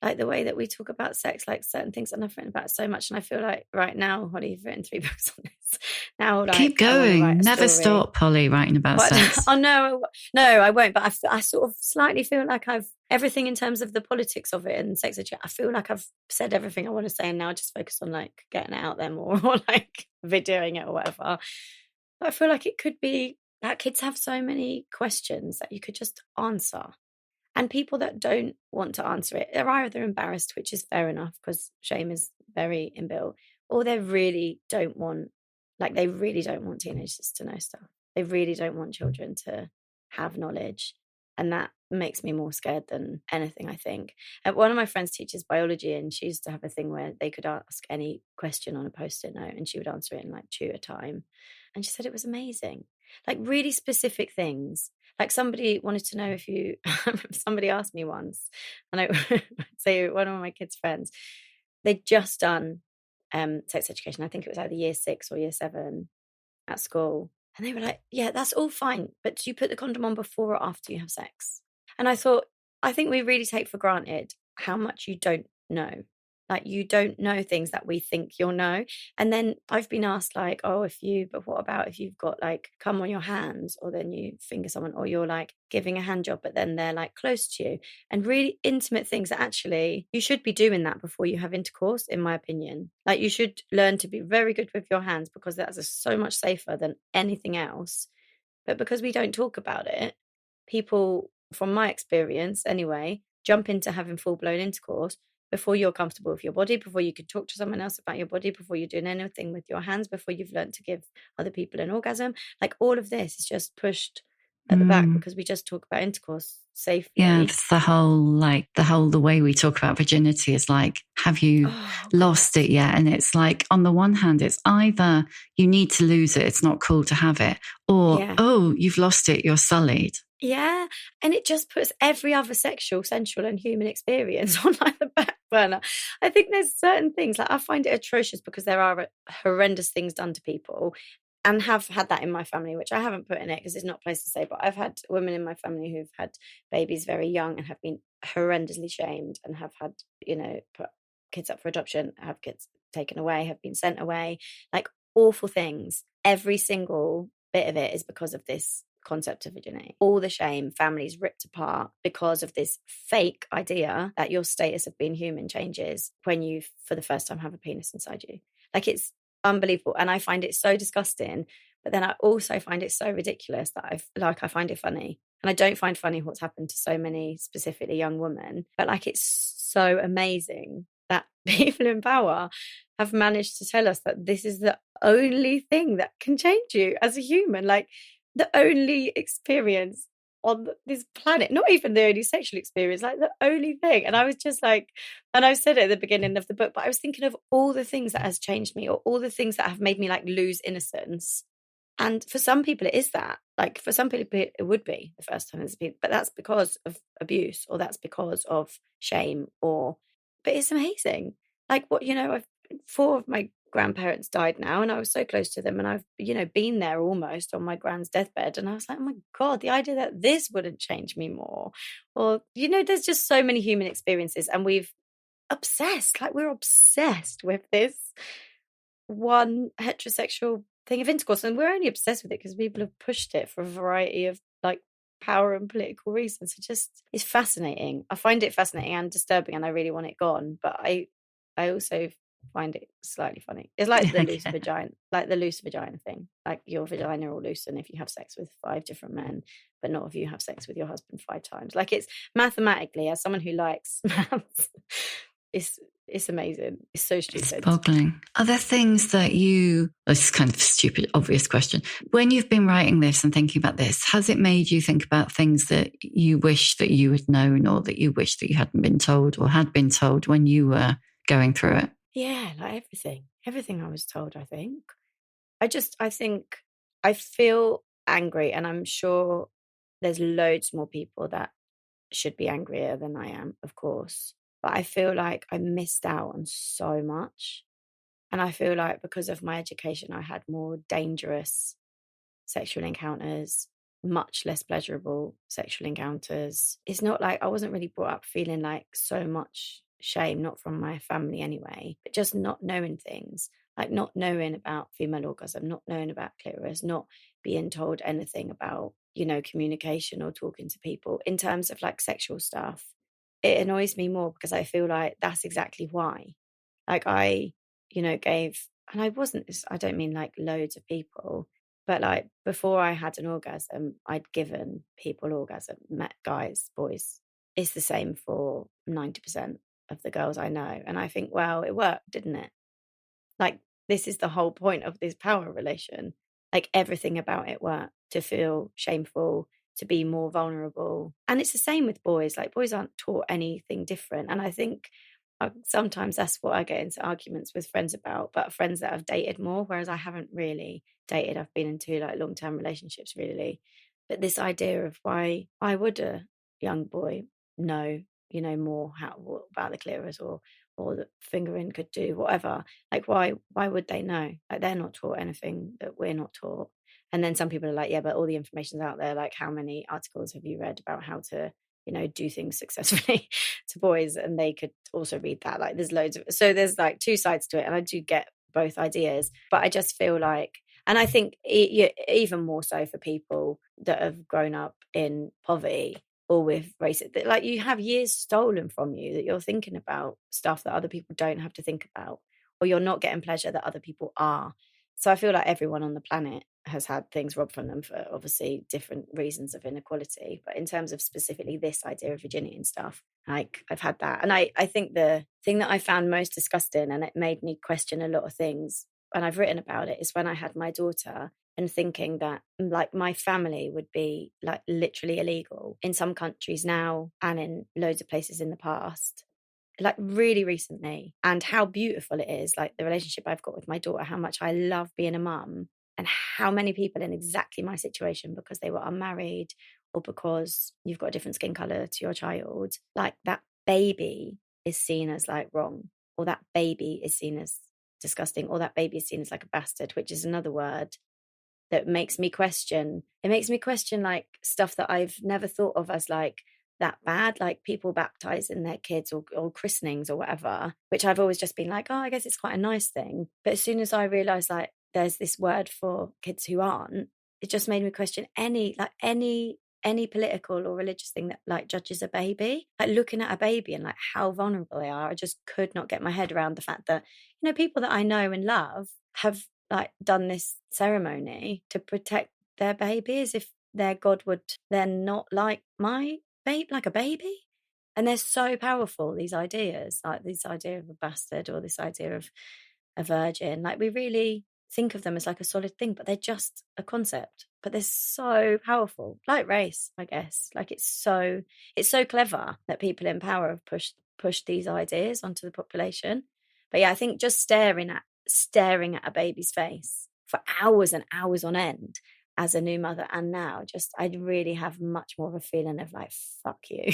Like the way that we talk about sex, like certain things, and I've written about it so much. And I feel like right now, Holly, you've written 3 books on this. Now, like, keep going, never stop, Holly, writing about sex. Oh no, I won't. But I sort of slightly feel like I've everything in terms of the politics of it and sex education. I feel like I've said everything I want to say, and now I just focus on like getting it out there more, or like videoing it or whatever. But I feel like it could be that kids have so many questions that you could just answer. And people that don't want to answer it, they're either embarrassed, which is fair enough because shame is very inbuilt, or they really don't want teenagers to know stuff. They really don't want children to have knowledge. And that makes me more scared than anything, I think. And one of my friends teaches biology, and she used to have a thing where they could ask any question on a Post-it note and she would answer it in like 2 at a time. And she said it was amazing. Like really specific things. Like somebody wanted to know if you, somebody asked me once, and I say one of my kids' friends, they'd just done sex education. I think it was either year 6 or year 7 at school. And they were like, yeah, that's all fine. But do you put the condom on before or after you have sex? And I thought, I think we really take for granted how much you don't know. Like you don't know things that we think you'll know. And then I've been asked like, but what about if you've got like cum on your hands, or then you finger someone, or you're like giving a hand job, but then they're like close to you, and really intimate things that actually you should be doing that before you have intercourse, in my opinion. Like you should learn to be very good with your hands because that's so much safer than anything else. But because we don't talk about it, people, from my experience anyway, jump into having full-blown intercourse before you're comfortable with your body, before you can talk to someone else about your body, before you're doing anything with your hands, before you've learned to give other people an orgasm. Like all of this is just pushed at the back because we just talk about intercourse safely. Yeah, it's the way we talk about virginity is like, have you lost it yet? And it's like, on the one hand, it's either you need to lose it, it's not cool to have it, or, you've lost it, you're sullied. Yeah, and it just puts every other sexual, sensual and human experience on like the back burner. I think there's certain things, like I find it atrocious because there are horrendous things done to people, and have had that in my family, which I haven't put in it because it's not a place to say, but I've had women in my family who've had babies very young and have been horrendously shamed and have had, put kids up for adoption, have kids taken away, have been sent away, like awful things. Every single bit of it is because of this concept of virginity. All the shame, families ripped apart because of this fake idea that your status of being human changes when you, for the first time, have a penis inside you. Like it's unbelievable. And I find it so disgusting, but then I also find it so ridiculous that I find it funny. And I don't find funny what's happened to so many specifically young women, but like it's so amazing that people in power have managed to tell us that this is the only thing that can change you as a human. Like the only experience on this planet, not even the only sexual experience, like the only thing. And I was just like, and I said it at the beginning of the book, but I was thinking of all the things that has changed me, or all the things that have made me like lose innocence. And for some people it is that, like for some people it would be the first time but that's because of abuse, or that's because of shame, but it's amazing. Like what, I've 4 of my grandparents died now, and I was so close to them, and I've been there almost on my grand's deathbed, and I was like, oh my god, the idea that this wouldn't change me more, or there's just so many human experiences, and we're obsessed with this one heterosexual thing of intercourse, and we're only obsessed with it because people have pushed it for a variety of like power and political reasons. It's fascinating. I find it fascinating and disturbing, and I really want it gone, but I also find it slightly funny. It's like the loose Okay. vagina thing. Like your vagina will loosen if you have sex with 5 different men, but not if you have sex with your husband 5 times. Like, it's mathematically, as someone who likes maths, it's amazing. It's so It's stupid. boggling. Are there things that this is kind of a stupid, obvious question. When you've been writing this and thinking about this, has it made you think about things that you wish that you had known, or that you wish that you hadn't been told or had been told when you were going through it? Yeah, like everything I was told, I think. I feel angry, and I'm sure there's loads more people that should be angrier than I am, of course. But I feel like I missed out on so much. And I feel like because of my education, I had more dangerous sexual encounters, much less pleasurable sexual encounters. It's not like I wasn't really brought up feeling like so much shame, not from my family anyway, but just not knowing things, like not knowing about female orgasm, not knowing about clitoris, not being told anything about, communication or talking to people in terms of like sexual stuff. It annoys me more because I feel like that's exactly why. Like I, gave, and I don't mean like loads of people, but like before I had an orgasm, I'd given people orgasm, met guys, boys. It's the same for 90% of the girls I know. And I think, well, it worked, didn't it? Like, this is the whole point of this power relation. Like, everything about it worked, to feel shameful, to be more vulnerable. And it's the same with boys. Like, boys aren't taught anything different. And I think sometimes that's what I get into arguments with friends about, but friends that have dated more, whereas I haven't really dated. I've been into like long-term relationships, really. But this idea of why would a young boy know, more about the clitoris or that fingering could do, whatever. Like, why would they know? Like, they're not taught anything that we're not taught. And then some people are like, yeah, but all the information's out there. Like, how many articles have you read about how to, do things successfully to boys? And they could also read that. Like, there's loads of, so there's like two sides to it. And I do get both ideas, but I just feel like, and I think even more so for people that have grown up in poverty or with racism, like, you have years stolen from you that you're thinking about stuff that other people don't have to think about, or you're not getting pleasure that other people are. So I feel like everyone on the planet has had things robbed from them for obviously different reasons of inequality. But in terms of specifically this idea of virginity and stuff, like, I've had that. And I think the thing that I found most disgusting, and it made me question a lot of things, and I've written about it, is when I had my daughter, and thinking that like my family would be like literally illegal in some countries now and in loads of places in the past, like really recently, and how beautiful it is, like the relationship I've got with my daughter, how much I love being a mum, and how many people in exactly my situation, because they were unmarried or because you've got a different skin color to your child, like that baby is seen as like wrong, or that baby is seen as disgusting, or that baby is seen as like a bastard, which is another word that makes me question. It makes me question like stuff that I've never thought of as like that bad, like people baptizing their kids or christenings or whatever, which I've always just been like, oh, I guess it's quite a nice thing. But as soon as I realized like there's this word for kids who aren't, it just made me question any political or religious thing that like judges a baby, like looking at a baby and like how vulnerable they are. I just could not get my head around the fact that, people that I know and love have like done this ceremony to protect their baby, as if their God would then not like my babe, like a baby. And they're so powerful, these ideas, like this idea of a bastard or this idea of a virgin. Like, we really think of them as like a solid thing, but they're just a concept. But they're so powerful, like race, I guess. Like, it's so clever that people in power have pushed these ideas onto the population. But yeah, I think just staring at a baby's face for hours and hours on end as a new mother, and now just I really have much more of a feeling of like, fuck you.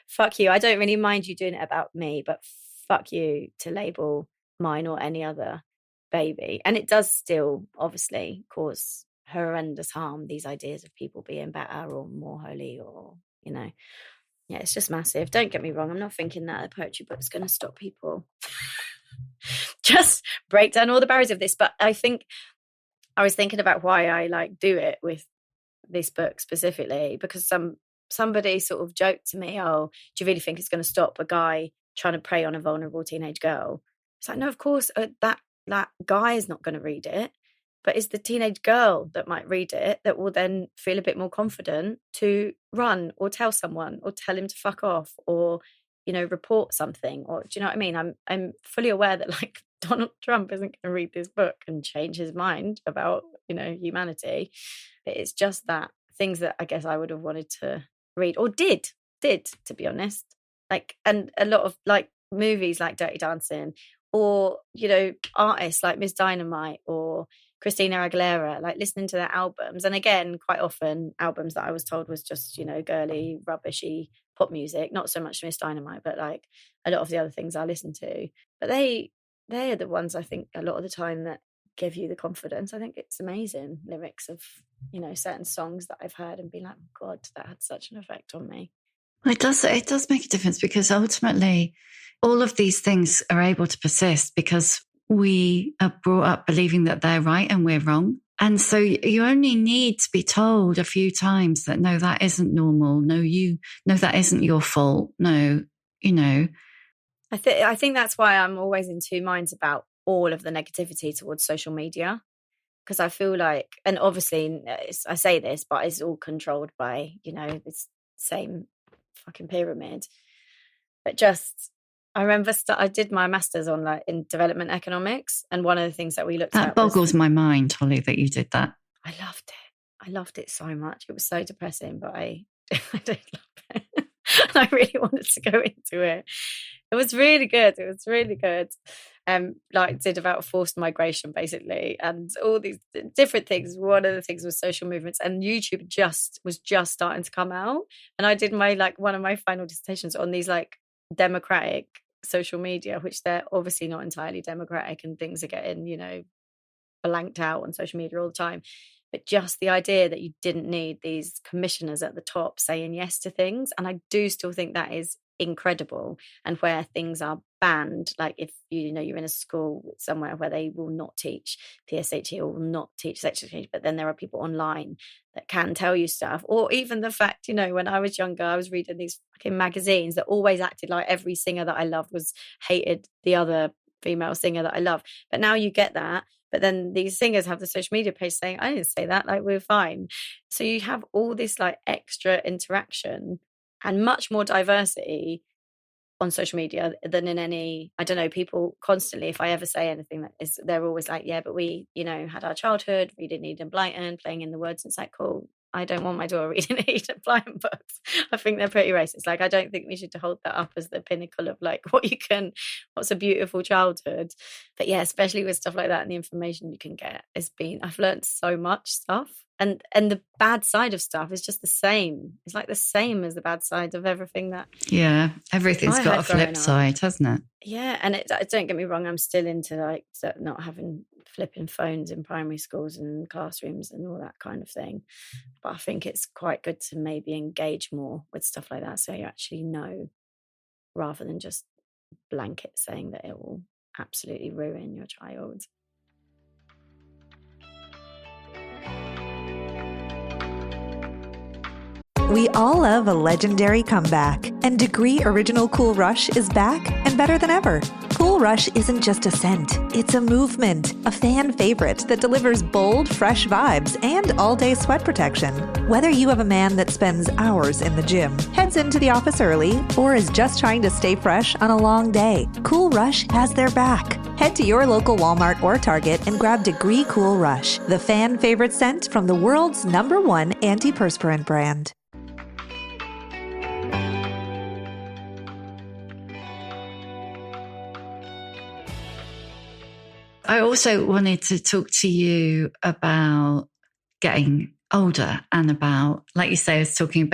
Fuck you. I don't really mind you doing it about me, but fuck you to label mine or any other baby. And it does still obviously cause horrendous harm, these ideas of people being better or more holy, or yeah, it's just massive. Don't get me wrong, I'm not thinking that a poetry book's going to stop people. Just break down all the barriers of this. But I think I was thinking about why I like do it with this book specifically, because somebody sort of joked to me, oh, do you really think it's going to stop a guy trying to prey on a vulnerable teenage girl? It's like, no, of course, that guy is not going to read it, but it's the teenage girl that might read it that will then feel a bit more confident to run or tell someone or tell him to fuck off or, report something. Or do you know what I mean? I'm fully aware that like Donald Trump isn't going to read this book and change his mind about, humanity. But it's just that things that I guess I would have wanted to read or did, to be honest. Like, and a lot of like movies like Dirty Dancing or, artists like Miss Dynamite or Christina Aguilera, like listening to their albums. And again, quite often albums that I was told was just, girly, rubbishy pop music, not so much Miss Dynamite, but like a lot of the other things I listen to. But they're the ones I think a lot of the time that give you the confidence. I think it's amazing lyrics of, certain songs that I've heard and been like, oh God, that had such an effect on me. Well, it does make a difference because ultimately all of these things are able to persist because we are brought up believing that they're right and we're wrong. And so you only need to be told a few times that, no, that isn't normal. No, that isn't your fault. No, I think that's why I'm always in two minds about all of the negativity towards social media. Because I feel like, and obviously I say this, but it's all controlled by, this same fucking pyramid. But just, I remember I did my master's on like in development economics, and one of the things that we looked at that boggles my mind, Holly, that you did that. I loved it so much. It was so depressing, but I did love it. And I really wanted to go into it. It was really good. Like did about forced migration basically, and all these different things. One of the things was social movements, and YouTube was just starting to come out. And I did one of my final dissertations on these like democratic social media, which they're obviously not entirely democratic, and things are getting, blanked out on social media all the time. But just the idea that you didn't need these commissioners at the top saying yes to things. And I do still think that is incredible. And where things are banned, like if you're in a school somewhere where they will not teach PSHE or will not teach sex education, but then there are people online that can tell you stuff. Or even the fact, when I was younger, I was reading these fucking magazines that always acted like every singer that I loved hated the other female singer that I love. But now you get that. But then these singers have the social media page saying, I didn't say that, like, we're fine. So you have all this like extra interaction and much more diversity on social media than in any, I don't know, people constantly, if I ever say anything that is, they're always like, yeah, but we, had our childhood, reading Eden Blyton, playing in the woods. It's like, cool. I don't want my daughter reading Eden Blyton books. I think they're pretty racist. Like, I don't think we should hold that up as the pinnacle of like what's a beautiful childhood. But yeah, especially with stuff like that and the information you can get, I've learned so much stuff. And the bad side of stuff is just the same. It's like the same as the bad side of everything that. Yeah, everything's got a flip side, hasn't it? Yeah, and don't get me wrong, I'm still into like not having flipping phones in primary schools and classrooms and all that kind of thing. But I think it's quite good to maybe engage more with stuff like that so you actually know, rather than just blanket saying that it will absolutely ruin your child. We all love a legendary comeback, and Degree Original Cool Rush is back and better than ever. Cool Rush isn't just a scent, it's a movement, a fan favorite that delivers bold, fresh vibes and all-day sweat protection. Whether you have a man that spends hours in the gym, heads into the office early, or is just trying to stay fresh on a long day, Cool Rush has their back. Head to your local Walmart or Target and grab Degree Cool Rush, the fan favorite scent from the world's #1 antiperspirant brand. I also wanted to talk to you about getting older and about, like you say,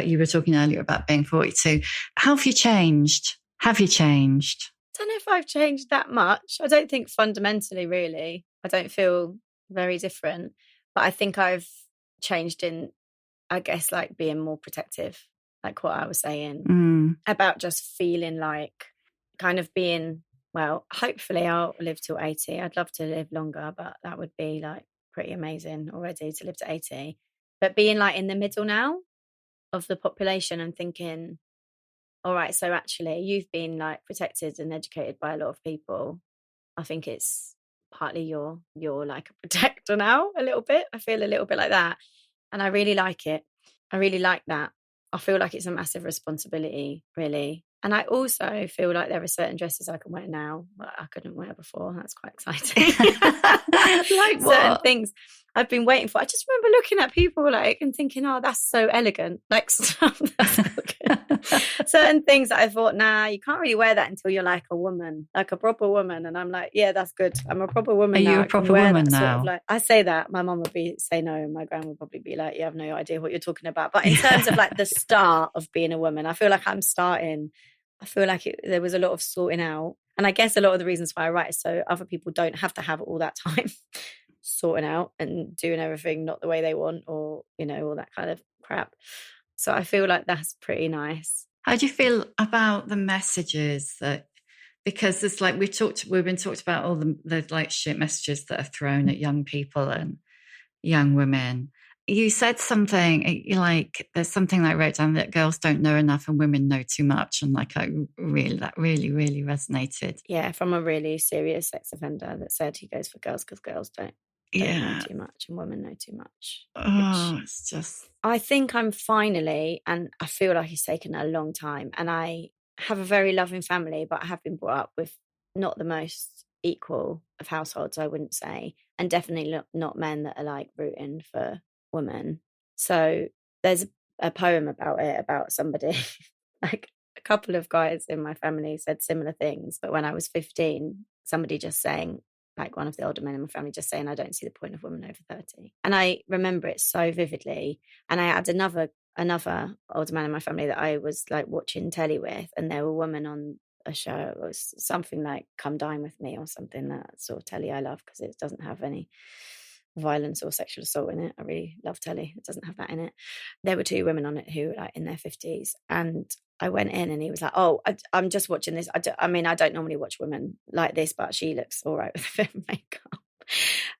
you were talking earlier about being 42. How have you changed? I don't know if I've changed that much. I don't think fundamentally, really. I don't feel very different. But I think I've changed in, I guess, like being more protective, like what I was saying, about just feeling like kind of being... Well, hopefully I'll live till 80. I'd love to live longer, but that would be like pretty amazing already to live to 80. But being like in the middle now of the population and thinking, all right, so actually you've been like protected and educated by a lot of people. I think it's partly you're like a protector now, a little bit. I feel a little bit like that. And I really like it. I really like that. I feel like it's a massive responsibility, really. And I also feel like there are certain dresses I can wear now that I couldn't wear before. That's quite exciting. Like what? Certain things I've been waiting for. I just remember looking at people like and thinking, oh, that's so elegant. Like stuff that's elegant. Certain things that I thought, nah, you can't really wear that until you're like a woman, like a proper woman. And I'm like, yeah, that's good. I'm a proper woman Are now. you a proper woman now? Sort of like, I say that. My mum would say no, and my gran would probably be like, you have no idea what you're talking about. But in terms of like the start of being a woman, I feel like I'm starting. I feel like there was a lot of sorting out. And I guess a lot of the reasons why I write is so other people don't have to have all that time sorting out and doing everything not the way they want, or, you know, all that kind of crap. So I feel like that's pretty nice. How do you feel about the messages that, because it's like we've been talked about all the like shit messages that are thrown at young people and young women. You said something like, there's something that I wrote down that girls don't know enough and women know too much. And like, that really, really resonated. Yeah, from a really serious sex offender that said he goes for girls because girls don't know too much and women know too much. Oh, it's just... I think I'm finally, and I feel like it's taken a long time, and I have a very loving family, but I have been brought up with not the most equal of households, I wouldn't say, and definitely not men that are like rooting for women. So there's a poem about it, about somebody like a couple of guys in my family said similar things, but when I was 15, somebody just saying, like one of the older men in my family just saying, I don't see the point of women over 30. And I remember it so vividly. And I had another older man in my family that I was like watching telly with, and there were women on a show. It was something like Come Dine With Me or something, that sort of telly I love because it doesn't have any violence or sexual assault in it. I really love telly. It doesn't have that in it. There were two women on it who were like in their 50s, and I went in and he was like, oh, I'm just watching this. I mean, I don't normally watch women like this, but she looks all right with a bit of makeup.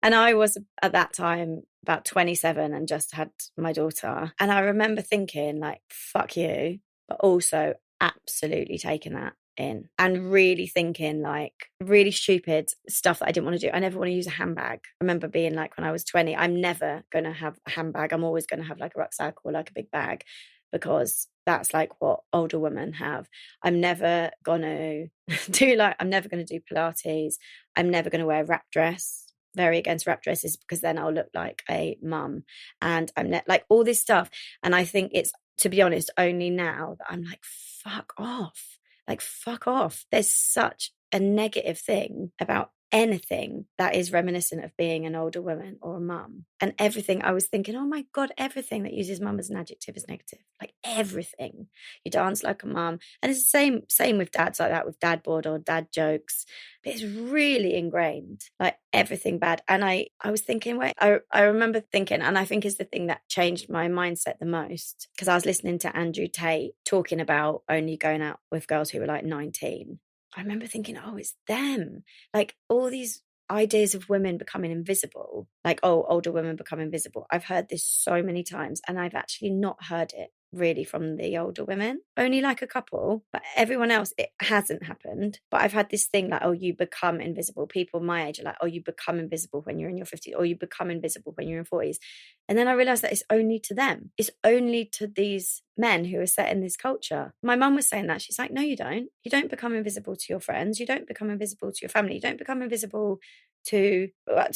And I was at that time about 27 and just had my daughter. And I remember thinking like, fuck you, but also absolutely taking that in and really thinking like really stupid stuff that I didn't want to do. I never want to use a handbag. I remember being like, when I was 20, I'm never going to have a handbag. I'm always going to have like a rucksack or like a big bag, because that's like what older women have. I'm never going to I'm never going to do Pilates. I'm never going to wear a wrap dress. Very against wrap dresses, because then I'll look like a mum. And I'm like all this stuff. And I think it's, to be honest, only now that I'm like, fuck off. Like, fuck off. There's such a negative thing about anything that is reminiscent of being an older woman or a mum. And everything, I was thinking, oh my God, everything that uses mum as an adjective is negative. Like everything. You dance like a mum. And it's the same with dads like that, with dad board or dad jokes. But it's really ingrained, like everything bad. And I was thinking, I remember thinking, and I think is the thing that changed my mindset the most, because I was listening to Andrew Tate talking about only going out with girls who were like 19. I remember thinking, oh, it's them. Like all these ideas of women becoming invisible, like, oh, older women become invisible. I've heard this so many times, and I've actually not heard it really from the older women, only like a couple, but everyone else, it hasn't happened. But I've had this thing like, oh, you become invisible. People my age are like, oh, you become invisible when you're in your 50s, or you become invisible when you're in 40s. And then I realized that it's only to them. It's only to these men who are set in this culture. My mum was saying that. She's like, no, you don't. You don't become invisible to your friends. You don't become invisible to your family. You don't become invisible to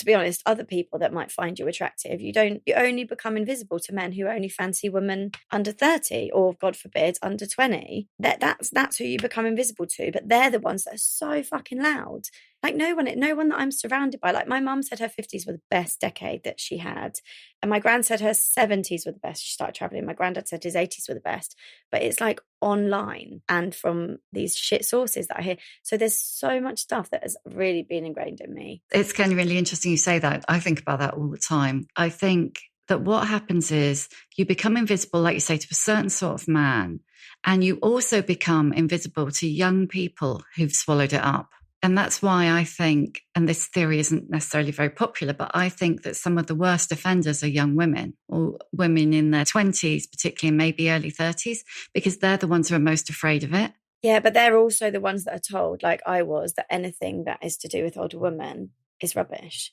be honest, other people that might find you attractive. You only become invisible to men who only fancy women under 30, or God forbid, under 20. That's who you become invisible to. But they're the ones that are so fucking loud. Like no one that I'm surrounded by. Like my mum said her 50s were the best decade that she had. And my gran said her 70s were the best. She started traveling. My granddad said his 80s were the best. But it's like online and from these shit sources that I hear. So there's so much stuff that has really been ingrained in me. It's kind of really interesting you say that. I think about that all the time. I think that what happens is you become invisible, like you say, to a certain sort of man. And you also become invisible to young people who've swallowed it up. And that's why I think, and this theory isn't necessarily very popular, but I think that some of the worst offenders are young women, or women in their 20s, particularly, and maybe early 30s, because they're the ones who are most afraid of it. Yeah, but they're also the ones that are told, like I was, that anything that is to do with older women is rubbish.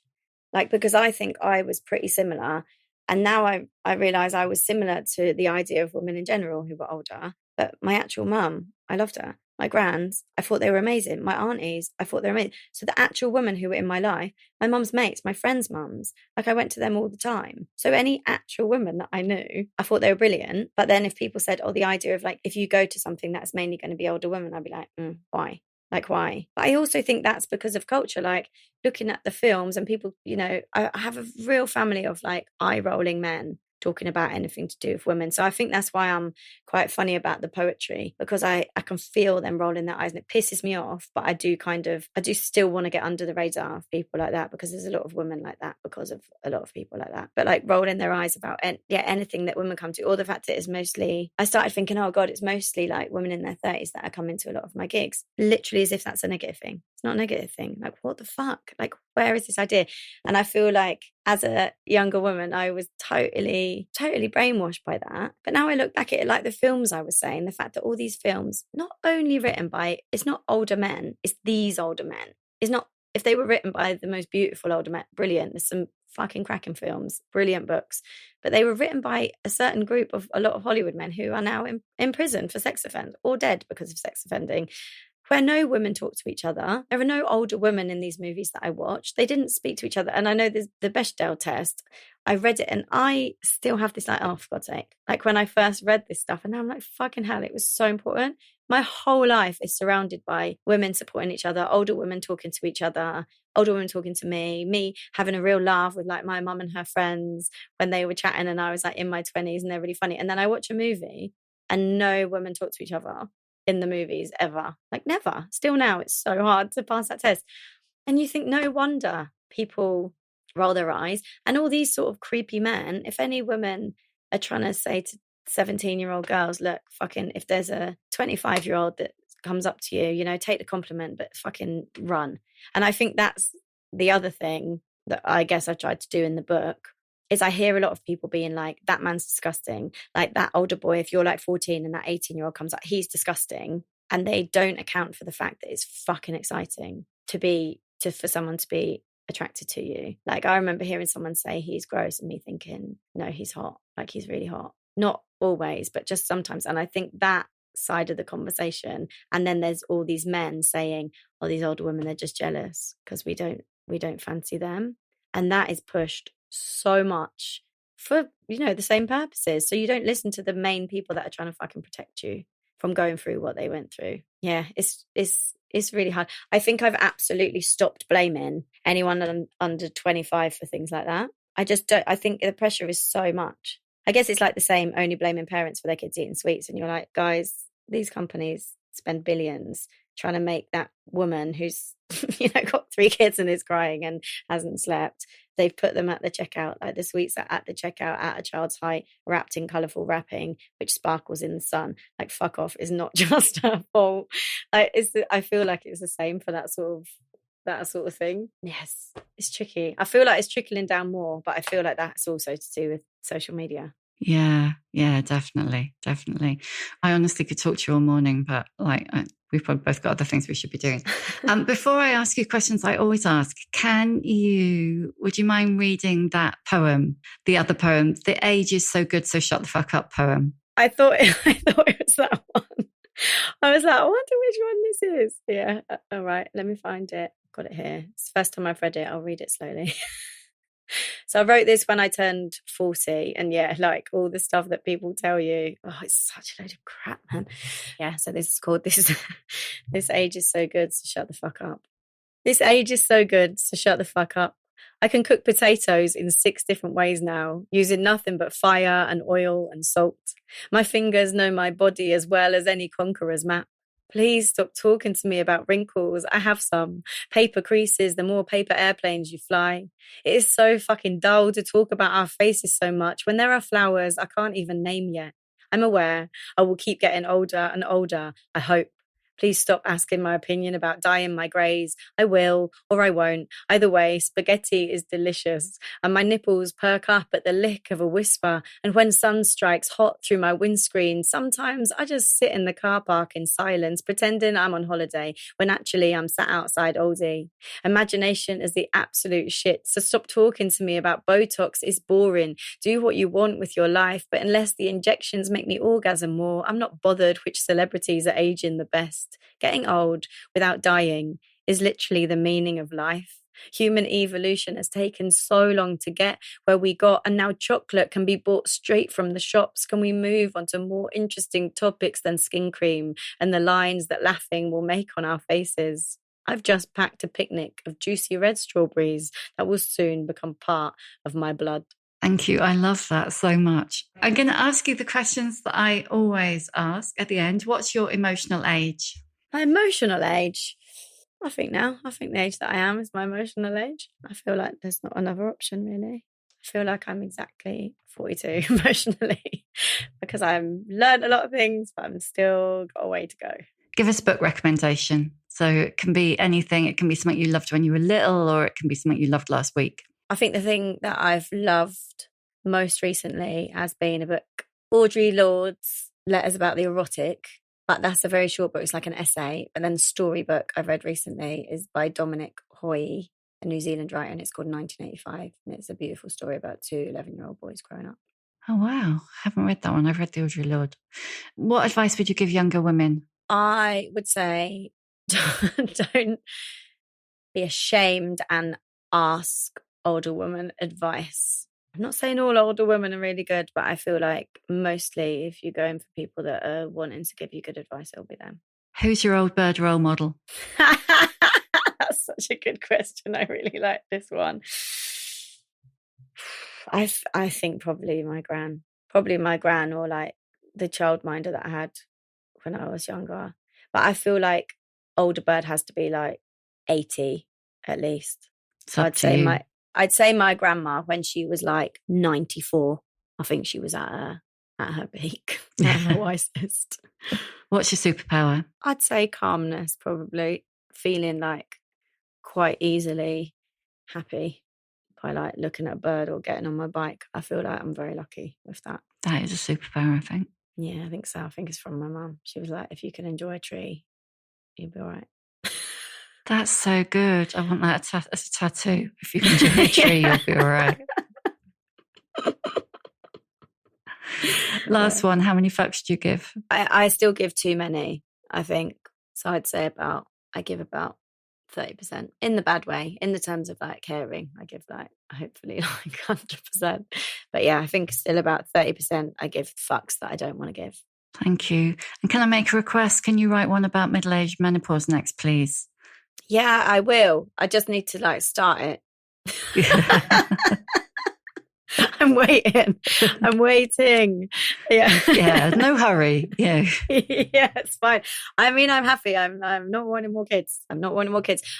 Like, because I think I was pretty similar. And now I realise I was similar to the idea of women in general who were older. But my actual mum, I loved her. My grands, I thought they were amazing. My aunties, I thought they were amazing. So the actual women who were in my life, my mum's mates, my friends' mums, like I went to them all the time. So any actual women that I knew, I thought they were brilliant. But then if people said, oh, the idea of like, if you go to something that's mainly going to be older women, I'd be like, why? Like, why? But I also think that's because of culture, like looking at the films and people, you know, I have a real family of like eye-rolling men talking about anything to do with women. So I think that's why I'm quite funny about the poetry, because I can feel them rolling their eyes and it pisses me off. But I do still want to get under the radar of people like that, because there's a lot of women like that because of a lot of people like that. But like rolling their eyes about anything that women come to, or the fact that it's mostly, I started thinking, oh God, it's mostly like women in their 30s that are coming to a lot of my gigs, literally as if that's a negative thing. It's not a negative thing. Like, what the fuck? Like, where is this idea? And I feel like as a younger woman, I was totally brainwashed by that. But now I look back at it, like the films I was saying, the fact that all these films, not only written by, it's not older men, it's these older men. It's not, if they were written by the most beautiful older men, brilliant. There's some fucking cracking films, brilliant books. But they were written by a certain group of a lot of Hollywood men who are now in prison for sex offense or dead because of sex offending, where no women talk to each other. There are no older women in these movies that I watched. They didn't speak to each other. And I know there's the Bechdel test. I read it and I still have this like, oh, for God's sake. Like when I first read this stuff, and now I'm like, fucking hell, it was so important. My whole life is surrounded by women supporting each other, older women talking to each other, older women talking to me having a real laugh with like my mum and her friends when they were chatting and I was like in my 20s and they're really funny. And then I watch a movie and no women talk to each other in the movies ever. Like never. Still now, it's so hard to pass that test. And you think, no wonder people roll their eyes. And all these sort of creepy men, if any women are trying to say to 17-year-old girls, look, fucking, if there's a 25-year-old that comes up to you, you know, take the compliment, but fucking run. And I think that's the other thing that I guess I tried to do in the book, is I hear a lot of people being like, that man's disgusting. Like that older boy, if you're like 14 and that 18-year-old comes up, he's disgusting. And they don't account for the fact that it's fucking exciting for someone to be attracted to you. Like I remember hearing someone say he's gross and me thinking, no, he's hot. Like he's really hot. Not always, but just sometimes. And I think that side of the conversation. And then there's all these men saying, oh, these older women, they're just jealous because we don't fancy them. And that is pushed so much for, you know, the same purposes. So you don't listen to the main people that are trying to fucking protect you from going through what they went through. Yeah, it's really hard. I think I've absolutely stopped blaming anyone under 25 for things like that. I just don't. I think the pressure is so much. I guess it's like the same, only blaming parents for their kids eating sweets. And you're like, guys, these companies spend billions trying to make that woman who's, you know, got 3 kids and is crying and hasn't slept. They've put them at the checkout, like the sweets are at the checkout at a child's height, wrapped in colourful wrapping, which sparkles in the sun. Like, fuck off, is not just her fault. Like, I feel like it's the same for that sort of thing. Yes, it's tricky. I feel like it's trickling down more, but I feel like that's also to do with social media. Yeah, definitely. I honestly could talk to you all morning, but like we've probably both got other things we should be doing. Before I ask you questions, I always ask, would you mind reading that poem, the other poem, The Age is So Good, So Shut the Fuck Up poem? I thought it was that one. I was like, I wonder which one this is. Yeah, all right, let me find it. Got it here. It's the first time I've read it. I'll read it slowly. So I wrote this when I turned 40, and yeah, like all the stuff that people tell you, oh, it's such a load of crap, man. Yeah, so this is called This Age is So Good, So Shut the Fuck Up. This age is so good, so shut the fuck up. I can cook potatoes in 6 different ways now, using nothing but fire and oil and salt. My fingers know my body as well as any conqueror's map. Please stop talking to me about wrinkles. I have some. Paper creases, the more paper airplanes you fly. It is so fucking dull to talk about our faces so much when there are flowers I can't even name yet. I'm aware I will keep getting older and older, I hope. Please stop asking my opinion about dyeing my greys. I will, or I won't. Either way, spaghetti is delicious, and my nipples perk up at the lick of a whisper. And when sun strikes hot through my windscreen, sometimes I just sit in the car park in silence, pretending I'm on holiday, when actually I'm sat outside Aldi. Imagination is the absolute shit, so stop talking to me about Botox. It's boring. Do what you want with your life, but unless the injections make me orgasm more, I'm not bothered which celebrities are aging the best. Getting old without dying is literally the meaning of life. Human evolution has taken so long to get where we got, and now chocolate can be bought straight from the shops. Can we move on to more interesting topics than skin cream and the lines that laughing will make on our faces? I've just packed a picnic of juicy red strawberries that will soon become part of my blood. Thank you. I love that so much. I'm going to ask you the questions that I always ask at the end. What's your emotional age? My emotional age? I think the age that I am is my emotional age. I feel like there's not another option, really. I feel like I'm exactly 42 emotionally because I've learned a lot of things, but I'm still got a way to go. Give us a book recommendation. So it can be anything. It can be something you loved when you were little, or it can be something you loved last week. I think the thing that I've loved most recently has been a book, Audre Lorde's Letters About the Erotic, but that's a very short book. It's like an essay. But then the storybook I've read recently is by Dominic Hoy, a New Zealand writer, and it's called 1985. And it's a beautiful story about two 11-year-old boys growing up. Oh, wow. I haven't read that one. I've read the Audre Lorde. What advice would you give younger women? I would say don't be ashamed and ask older women advice. I'm not saying all older women are really good, but I feel like mostly if you're going for people that are wanting to give you good advice, it'll be them. Who's your old bird role model? That's such a good question. I really like this one. I think probably my gran, or like the childminder that I had when I was younger. But I feel like older bird has to be like 80 at least. So I'd say my grandma, when she was like 94, I think she was at her peak, at her wisest. What's your superpower? I'd say calmness, probably. Feeling like quite easily happy by like looking at a bird or getting on my bike. I feel like I'm very lucky with that. That is a superpower, I think. Yeah, I think so. I think it's from my mum. She was like, if you can enjoy a tree, you'll be all right. That's so good. I want that as a tattoo. If you can enjoy a tree, you'll be all right. Last one. How many fucks do you give? I still give too many, I think. So I'd say I give about 30%, in the bad way, in the terms of like caring. I give like, hopefully like 100%. But yeah, I think still about 30% I give fucks that I don't want to give. Thank you. And can I make a request? Can you write one about middle-aged menopause next, please? Yeah, I will. I just need to like start it. I'm waiting. Yeah. Yeah, no hurry. Yeah. Yeah, it's fine. I mean, I'm happy. I'm not wanting more kids.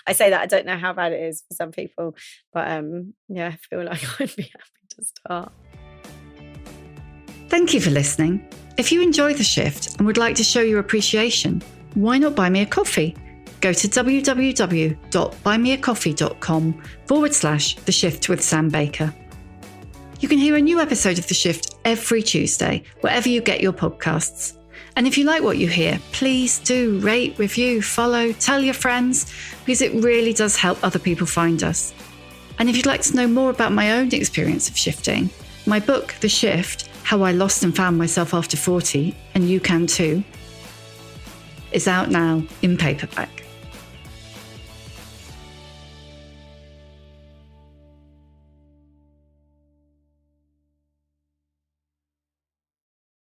I say that, I don't know how bad it is for some people, but yeah, I feel like I'd be happy to start. Thank you for listening. If you enjoy The Shift and would like to show your appreciation, why not buy me a coffee? Go to www.buymeacoffee.com/The Shift with Sam Baker. You can hear a new episode of The Shift every Tuesday, wherever you get your podcasts. And if you like what you hear, please do rate, review, follow, tell your friends, because it really does help other people find us. And if you'd like to know more about my own experience of shifting, my book, The Shift, How I Lost and Found Myself After 40, and you can too, is out now in paperback.